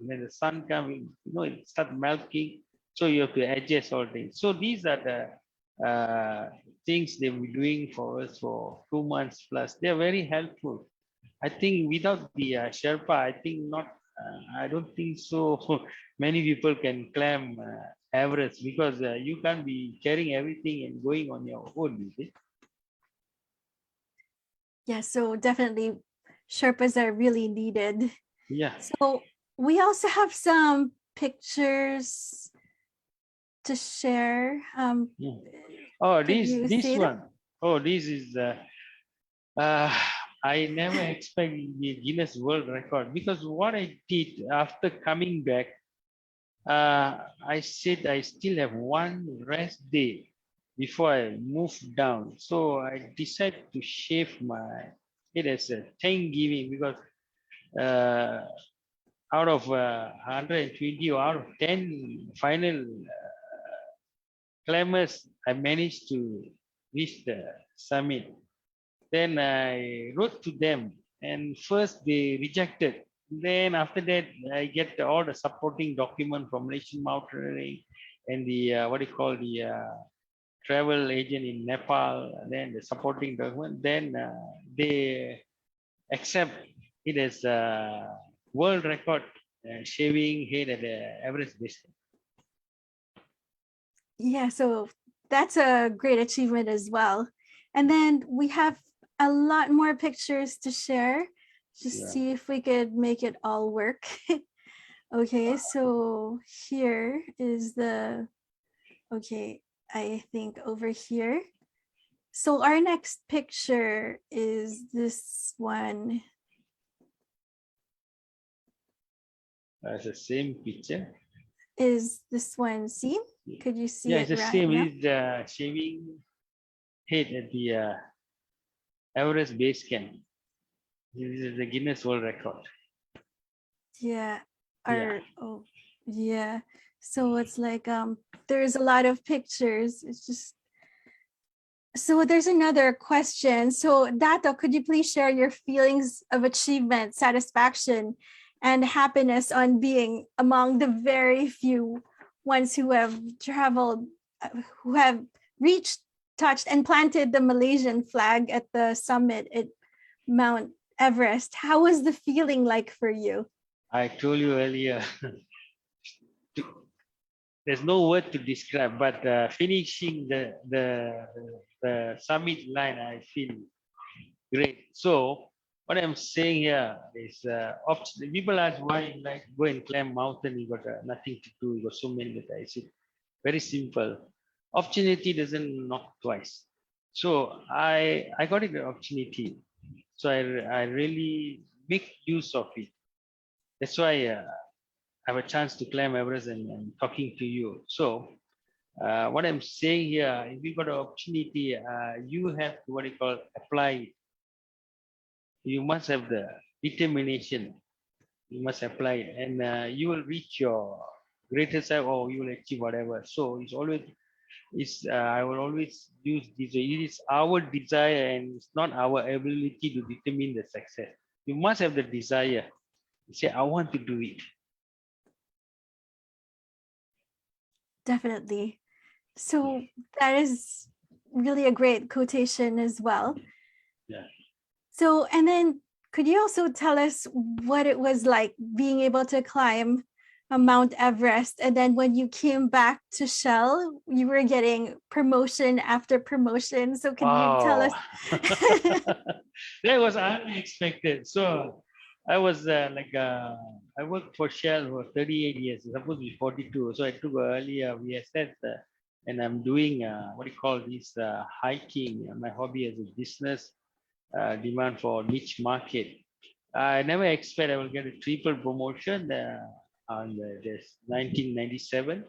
when the sun comes, it starts melting. So you have to adjust all things. So these are the things they will be doing for us for 2 months plus. They're very helpful. I think without the Sherpa, I don't think so many people can climb Everest because you can't be carrying everything and going on your own, you see? Yeah, so definitely Sherpas are really needed. Yeah. So we also have some pictures to share. Oh, could you this see one. Oh, this is. I never expect the Guinness World Record because what I did after coming back, I said I still have 1 rest day before I move down. So I decided to shave my it as a Thanksgiving because out of 120 or out of 10 final climbers, I managed to reach the summit. Then I wrote to them, and first they rejected. Then after that, I get all the supporting document from Malaysian Mountaineering and the travel agent in Nepal. And then the supporting document. Then they accept it as a world record shaving head at the Everest base. Yeah, so that's a great achievement as well. And then we have a lot more pictures to share. Just see if we could make it all work. Okay, so here is I think over here. So our next picture is this one. It's the same picture. Is this one, see? Could you see it it's the right same. now? It's the shaving hit at the Everest base camp. This is the Guinness World Record. Yeah. Yeah. Oh, yeah. So it's like there's a lot of pictures. It's just so there's another question. So Dato, could you please share your feelings of achievement, satisfaction, and happiness on being among the very few ones who have traveled, who have reached, touched, and planted the Malaysian flag at the summit at Mount Everest? How was the feeling like for you? I told you earlier, there's no word to describe, but finishing the summit line, I feel great. So what I'm saying here is, people ask why you like go and climb mountain. You got nothing to do. You got so many. But I said very simple. Opportunity doesn't knock twice. So I got an opportunity. So I really make use of it. That's why I have a chance to climb Everest and talking to you. So what I'm saying here, if you got an opportunity, you have to what you call apply it. You must have the determination. You must apply it, and you will reach your greatest self, or you will achieve whatever. So it's always, I will always use this. It is our desire, and it's not our ability to determine the success. You must have the desire. You say, I want to do it. Definitely. So that is really a great quotation as well. Yeah. So, and then could you also tell us what it was like being able to climb Mount Everest? And then when you came back to Shell, you were getting promotion after promotion. So can you tell us? That was unexpected. So I was I worked for Shell for 38 years. It's supposed to be 42. So I took earlier VSS, and I'm doing what do you call this, hiking. My hobby as a business, demand for niche market. I never expect I will get a triple promotion on this 1997.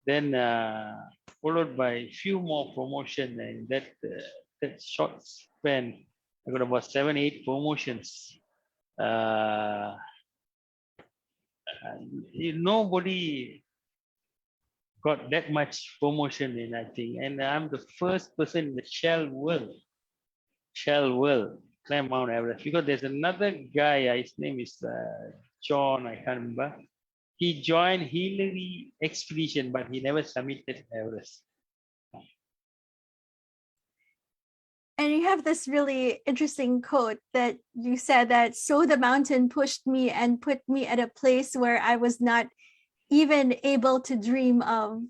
Then followed by few more promotion, and that short span, I got about 7, 8 promotions. Nobody got that much promotion in, I think, and I'm the first person in the Shell world climb Mount Everest, because there's another guy, his name is John, I can't remember. He joined Hillary expedition, but he never submitted Everest. And you have this really interesting quote that you said that, so the mountain pushed me and put me at a place where I was not even able to dream of.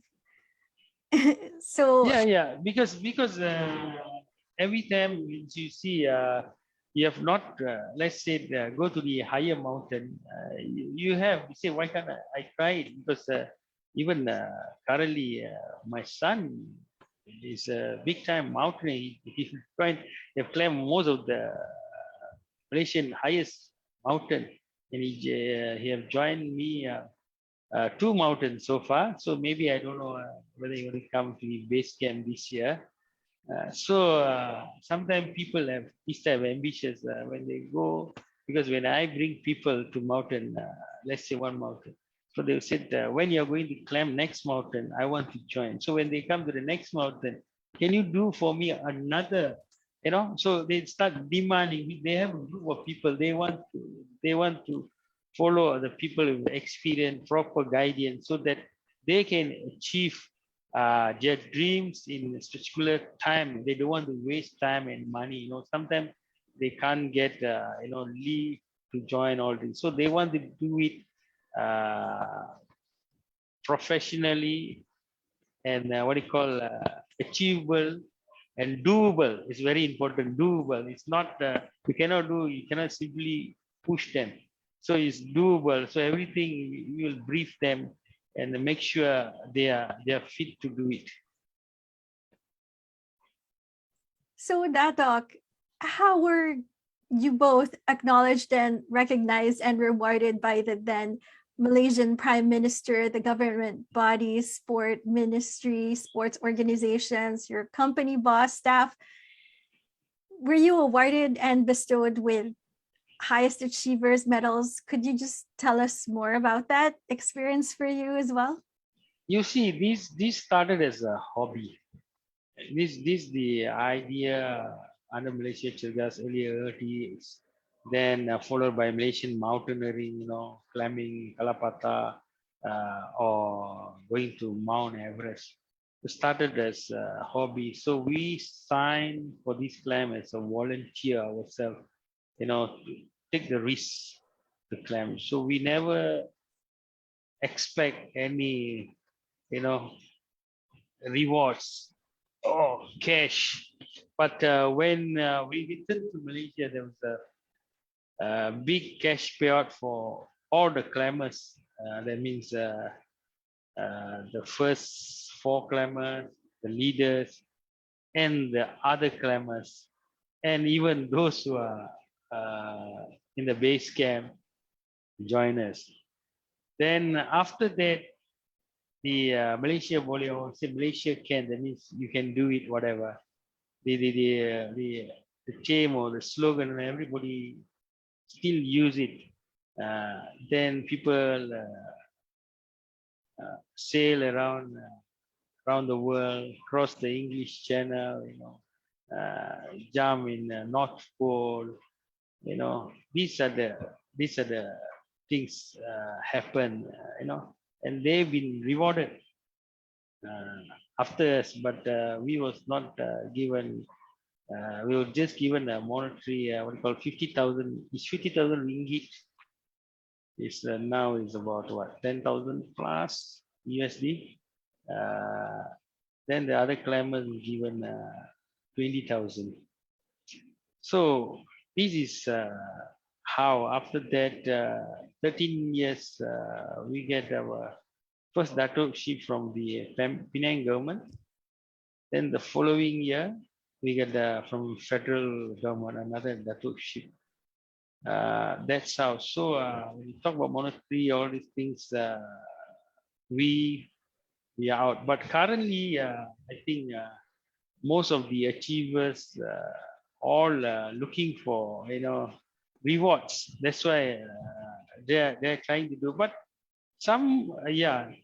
So yeah, because every time you see, you have not, let's say, go to the higher mountain, you say, why can't I try it? Because even currently my son is a big time mountaineer. They've climbed most of the Malaysian highest mountain, and he have joined me 2 mountains so far. So maybe I don't know whether he will come to the base camp this year. Sometimes people have this type of ambitious when they go, because when I bring people to mountain, let's say one mountain, so they said, when you're going to climb next mountain, I want to join. So when they come to the next mountain, can you do for me another, so they start demanding. They have a group of people, they want to follow the people with experience, proper guidance, so that they can achieve their dreams in a particular time. They don't want to waste time and money. Sometimes they can't get leave to join all this, so they want to do it professionally, and achievable and doable. It's very important. Doable. It's not you cannot simply push them. So it's doable. So everything you will brief them and make sure they are fit to do it. So Datok, how were you both acknowledged and recognized and rewarded by the then Malaysian Prime Minister, the government bodies, sport ministry, sports organizations, your company boss, staff. Were you awarded and bestowed with highest achievers medals? Could you just tell us more about that experience for you as well? You see, this started as a hobby. This the idea under Malaysia Chirgas earlier days, then followed by Malaysian mountaineering, climbing Kalapata or going to Mount Everest. It started as a hobby. So we signed for this climb as a volunteer ourselves, to take the risk to climb. So we never expect any, rewards or cash. But when we returned to Malaysia, there was a big cash payout for all the climbers. That means the first 4 climbers, the leaders, and the other climbers, and even those who are in the base camp join us. Then after that, the Malaysia boleh, or say Malaysia can, that means you can do it, whatever. The theme or the slogan, everybody still use it. Then people sail around the world, cross the English Channel, jump in North Pole. These are the things happen. And they've been rewarded after us, but we was not given. We were just given a monetary, what we call 50,000. It's 50,000 ringgit. It's now is about what, 10,000 plus USD. Then the other climbers were given 20,000. So this is how after that 13 years we get our first datukship from the Penang government. Then the following year we get from federal government another datukship. That's how. So when you talk about monetary, all these things, we are out. But currently, I think most of the achievers all looking for rewards. That's why they're trying to do. But some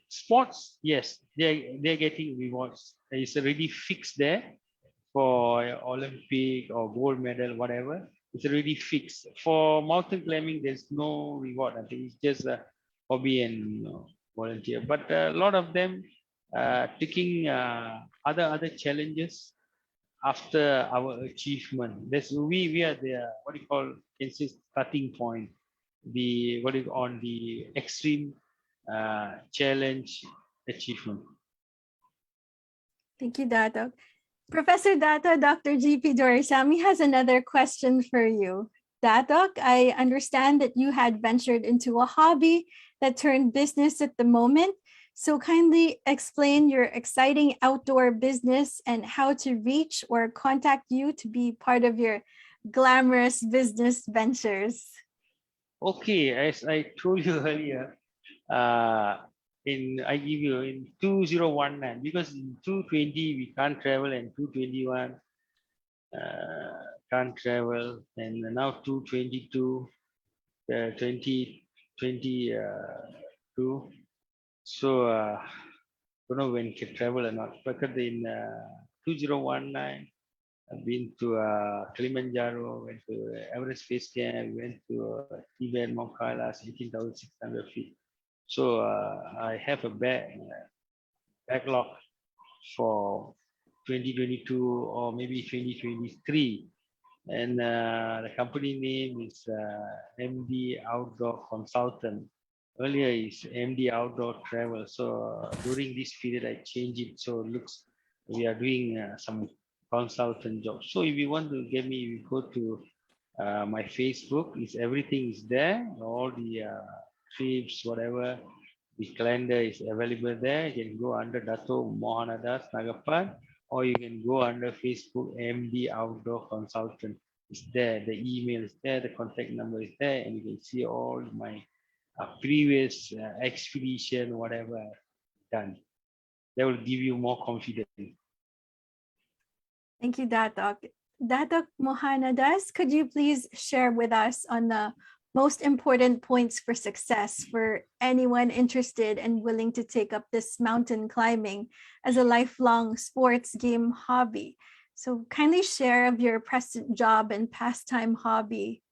sports, yes, they're getting rewards. It's already fixed there for Olympic or gold medal, whatever. It's already fixed. For mountain climbing, there's no reward. I think it's just a hobby and volunteer. But a lot of them taking other challenges after our achievement. We are the what you call starting point. On the extreme challenge achievement. Thank you, Dato. Professor Dato, Dr. GP Dorisami has another question for you. Dato, I understand that you had ventured into a hobby that turned business at the moment. So kindly explain your exciting outdoor business and how to reach or contact you to be part of your glamorous business ventures. Okay, as I told you earlier, I give you in 2019, because in 2020 we can't travel and 2021 can't travel, and now 2022, 2022. So don't know when can travel or not. But in 2019, I've been to Kilimanjaro, went to Everest Base Camp, went to Tibet, Mount Kailas, 18,600 feet. So I have a backlog for 2022 or maybe 2023. And the company name is MD Outdoor Consultant. Earlier is MD Outdoor Travel. So during this period, I changed it. So it looks we are doing some consultant job. So if you want to get me, you go to my Facebook. Everything is there. All the trips, whatever. The calendar is available there. You can go under Datuk Mohanadas Nagappan, or you can go under Facebook MD Outdoor Consultant. It's there. The email is there. The contact number is there, and you can see all my previous expedition, whatever done. That will give you more confidence. Thank you, Datuk. Datuk Mohanadas, could you please share with us on the most important points for success for anyone interested and willing to take up this mountain climbing as a lifelong sports game hobby? So kindly share of your present job and pastime hobby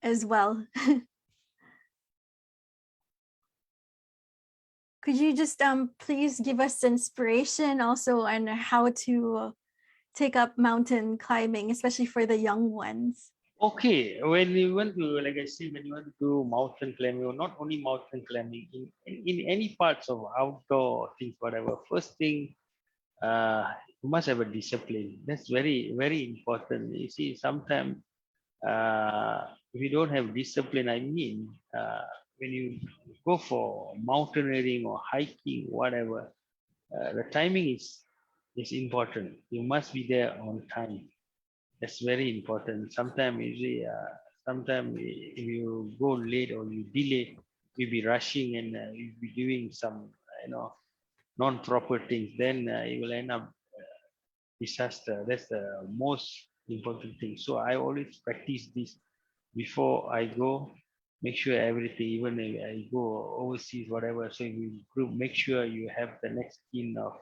as well. Could you just please give us inspiration also on how to take up mountain climbing, especially for the young ones? Okay, when you want to, like I said, when you want to do mountain climbing, or not only mountain climbing, in any parts of outdoor things, whatever, first thing, you must have a discipline. That's very, very important. You see, sometimes if you don't have discipline, I mean, when you go for mountaineering or hiking, whatever, the timing is important. You must be there on time. That's very important. Sometimes sometimes if you go late or you delay, you'll be rushing and you'll be doing some, non-proper things. Then you will end up disaster. That's the most important thing. So I always practice this before I go. Make sure everything, even if I go overseas, whatever. So you group, make sure you have the next in of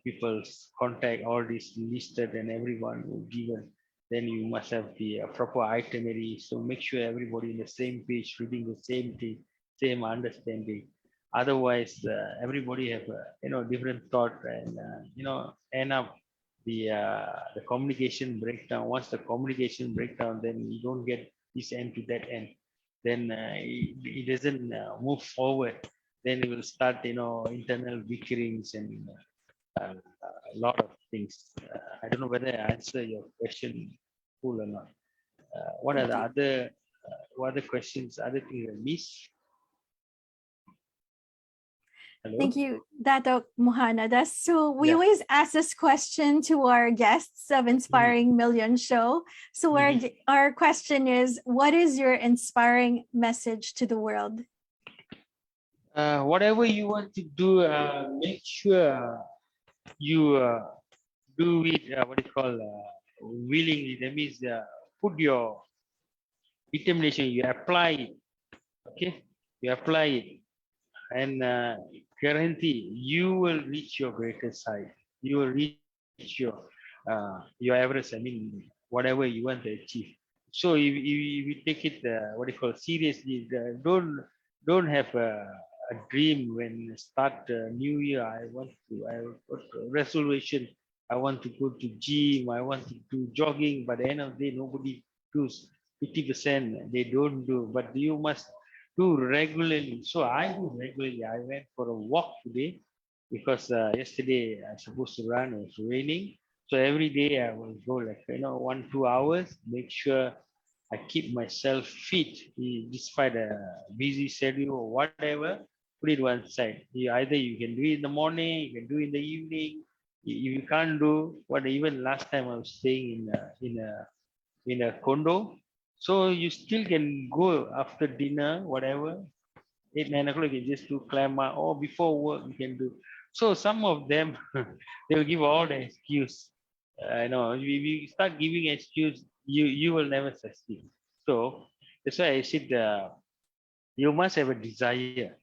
people's contact, all this listed and everyone will given. Then you must have the proper itinerary. So make sure everybody in the same page, reading the same thing, same understanding. Otherwise, everybody have different thought and end up the communication breakdown. Once the communication breakdown, then you don't get this end to that end. Then it doesn't move forward. Then it will start, internal bickerings and a lot of things. I don't know whether I answer your question full or not. What are the other questions, other things I missed? Hello? Thank you, Datuk Mohanadas. So we Yeah. always ask this question to our guests of Inspiring Million Show. So our question is, what is your inspiring message to the world? Whatever you want to do, make sure you do it, willingly. That means put your determination, you apply it. Okay, you apply it, and guarantee you will reach your greatest height. You will reach your Everest. I mean, whatever you want to achieve. So if you take it seriously, don't have a dream when start new year. I want resolution. I want to go to gym. I want to do jogging. But at the end of the day, nobody does. 50% they don't do. But you must do regularly. So I do regularly. I went for a walk today because yesterday I supposed to run. It was raining. So every day I will go 1-2 hours. Make sure I keep myself fit despite a busy schedule or whatever. Put it one side. Either you can do it in the morning, you can do it in the evening. If you can't do even last time I was staying in a condo, so you still can go after dinner, whatever. 8-9 o'clock you can just do climb up, or before work you can do. So some of them they will give all the excuse. If you start giving excuse, you will never succeed. So that's why I said you must have a desire.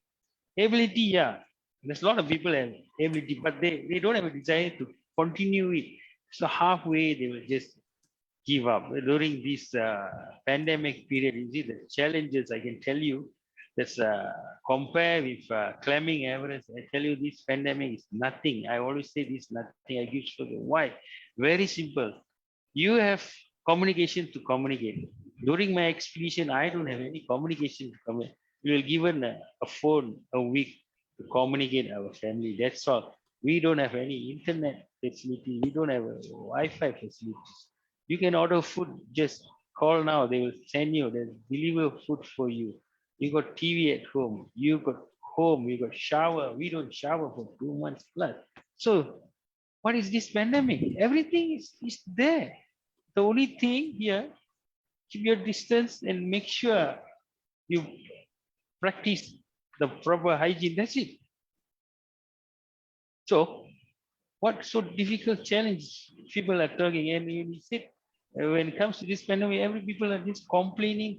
Ability, yeah. There's a lot of people have ability, but they don't have a desire to continue it. So halfway they will just give up. During this pandemic period, you see the challenges, I can tell you, let's compare with climbing Everest. I tell you, this pandemic is nothing. I always say this nothing. I give you why. Very simple. You have communication to communicate. During my expedition, I don't have any communication to communicate. We were given a phone a week to communicate our family. That's all. We don't have any internet facility. We don't have a Wi-Fi facilities. You can order food, just call now. They will send you, they'll deliver food for you. You got TV at home. You got home. You got shower. We don't shower for 2 months plus. So what is this pandemic? Everything is there. The only thing here, keep your distance and make sure you practice the proper hygiene. That's it. So, what so difficult challenge people are talking, and you said when it comes to this pandemic, every people are just complaining.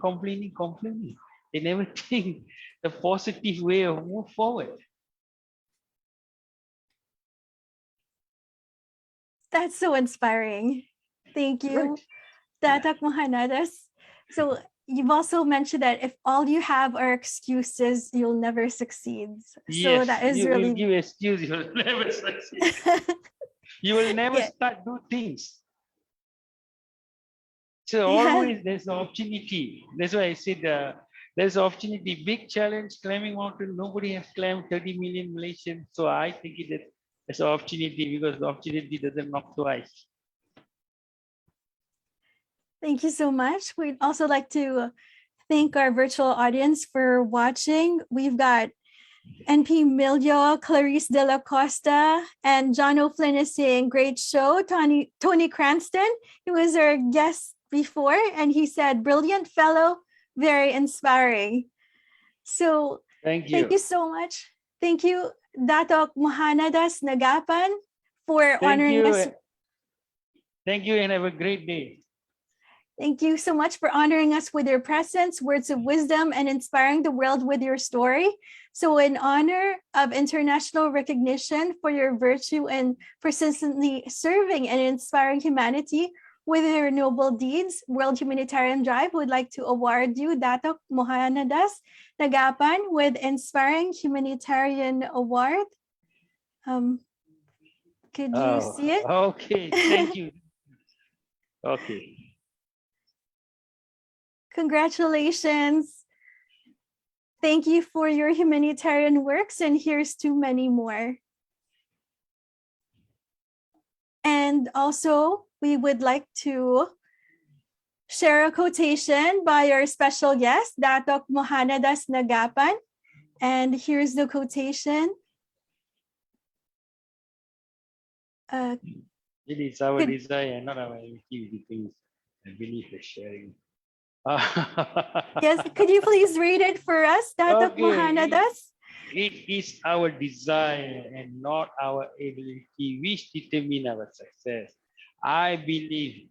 They never think the positive way of move forward. That's so inspiring. Thank you, Datuk Mohanadas. So you've also mentioned that if all you have are excuses, you'll never succeed. So Yes, that is you really give excuse, you will never succeed. You will never Yeah. start do things. So Yeah. always there's an opportunity. That's why I said there's an opportunity. Big challenge, climbing mountain. Nobody has climbed 30 million Malaysians. So I think it's an opportunity because the opportunity doesn't knock twice. Thank you so much. We'd also like to thank our virtual audience for watching. We've got NP Milio, Clarice De La Costa, and John O'Flynn is saying, great show. Tony Cranston, he was our guest before, and he said, brilliant fellow, very inspiring. So Thank you. thank you so much. Thank you, Datuk Mohanadas Nagappan, for Thank honoring you. us. Thank you and have a great day. Thank you so much for honoring us with your presence, words of wisdom, and inspiring the world with your story. So in honor of international recognition for your virtue and persistently serving and inspiring humanity with your noble deeds, World Humanitarian Drive would like to award you Datuk Mohanadas Nagappan with Inspiring Humanitarian Award. Could you see it? Okay, thank you. Okay. Congratulations. Thank you for your humanitarian works, and here's to many more. And also, we would like to share a quotation by our special guest, Datuk Mohanadas Nagappan. And here's the quotation. It is our desire, not our activity, things. I believe the sharing. Yes, could you please read it for us, Datuk Mohanadas? It is our desire and not our ability which determine our success. I believe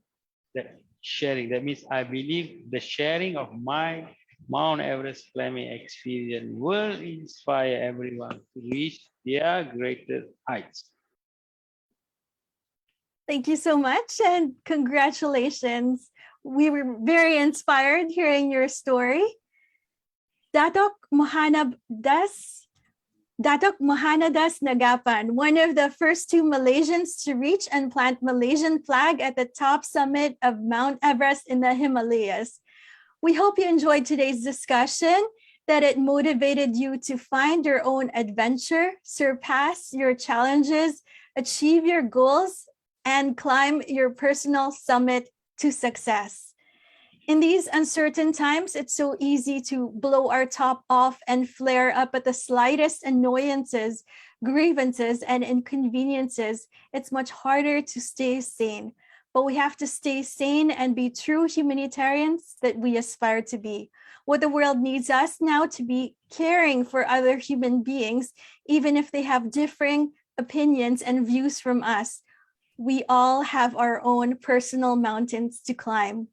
that sharing, that means I believe the sharing of my Mount Everest climbing experience will inspire everyone to reach their greater heights. Thank you so much and congratulations. We were very inspired hearing your story. Datuk Mohanadas Nagappan, one of the first 2 Malaysians to reach and plant Malaysian flag at the top summit of Mount Everest in the Himalayas. We hope you enjoyed today's discussion, that it motivated you to find your own adventure, surpass your challenges, achieve your goals, and climb your personal summit to success. In these uncertain times, it's so easy to blow our top off and flare up at the slightest annoyances, grievances, and inconveniences. It's much harder to stay sane, but we have to stay sane and be true humanitarians that we aspire to be. What the world needs us now to be caring for other human beings, even if they have differing opinions and views from us. We all have our own personal mountains to climb.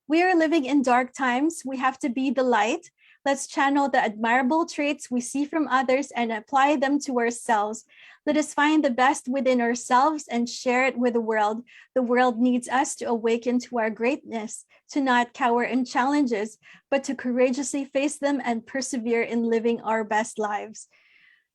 We are living in dark times. We have to be the light. Let's channel the admirable traits we see from others and apply them to ourselves. Let us find the best within ourselves and share it with the world. The world needs us to awaken to our greatness, to not cower in challenges, but to courageously face them and persevere in living our best lives.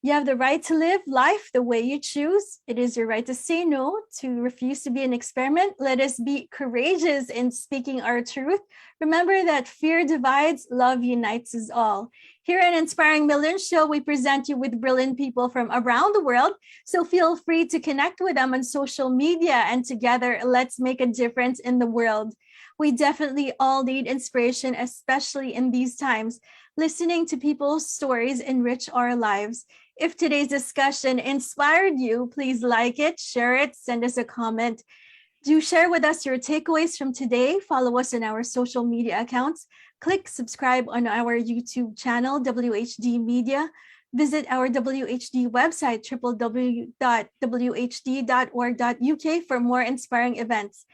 You have the right to live life the way you choose. It is your right to say no, to refuse to be an experiment. Let us be courageous in speaking our truth. Remember that fear divides, love unites us all. Here at Inspiring Millions Show, we present you with brilliant people from around the world. So feel free to connect with them on social media, and together, let's make a difference in the world. We definitely all need inspiration, especially in these times. Listening to people's stories enrich our lives. If today's discussion inspired you, please like it, share it, send us a comment. Do share with us your takeaways from today. Follow us on our social media accounts. Click subscribe on our YouTube channel, WHD Media. Visit our WHD website, www.whd.org.uk for more inspiring events.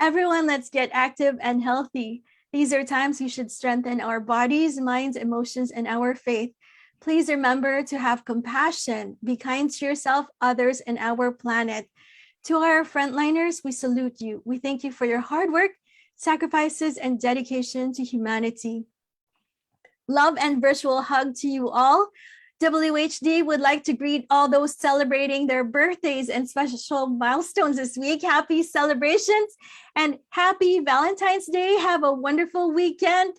Everyone, let's get active and healthy. These are times we should strengthen our bodies, minds, emotions, and our faith. Please remember to have compassion, be kind to yourself, others, and our planet. To our frontliners, we salute you. We thank you for your hard work, sacrifices, and dedication to humanity. Love and virtual hug to you all. WHD would like to greet all those celebrating their birthdays and special milestones this week. Happy celebrations and happy Valentine's Day. Have a wonderful weekend.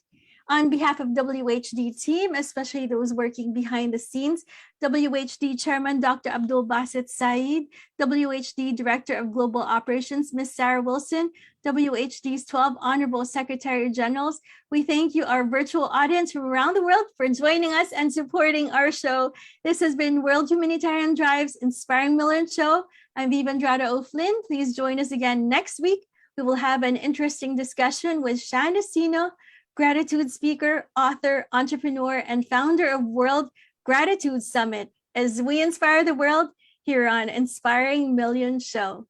On behalf of WHD team, especially those working behind the scenes, WHD Chairman Dr. Abdul Basit Saeed, WHD Director of Global Operations, Ms. Sarah Wilson, WHD's 12 Honorable Secretary Generals, we thank you, our virtual audience from around the world, for joining us and supporting our show. This has been World Humanitarian Drive's Inspiring Millions Show. I'm Viva Andrada O'Flynn. Please join us again next week. We will have an interesting discussion with Shan Asino, gratitude speaker, author, entrepreneur, and founder of World Gratitude Summit, as we inspire the world here on Inspiring Millions Show.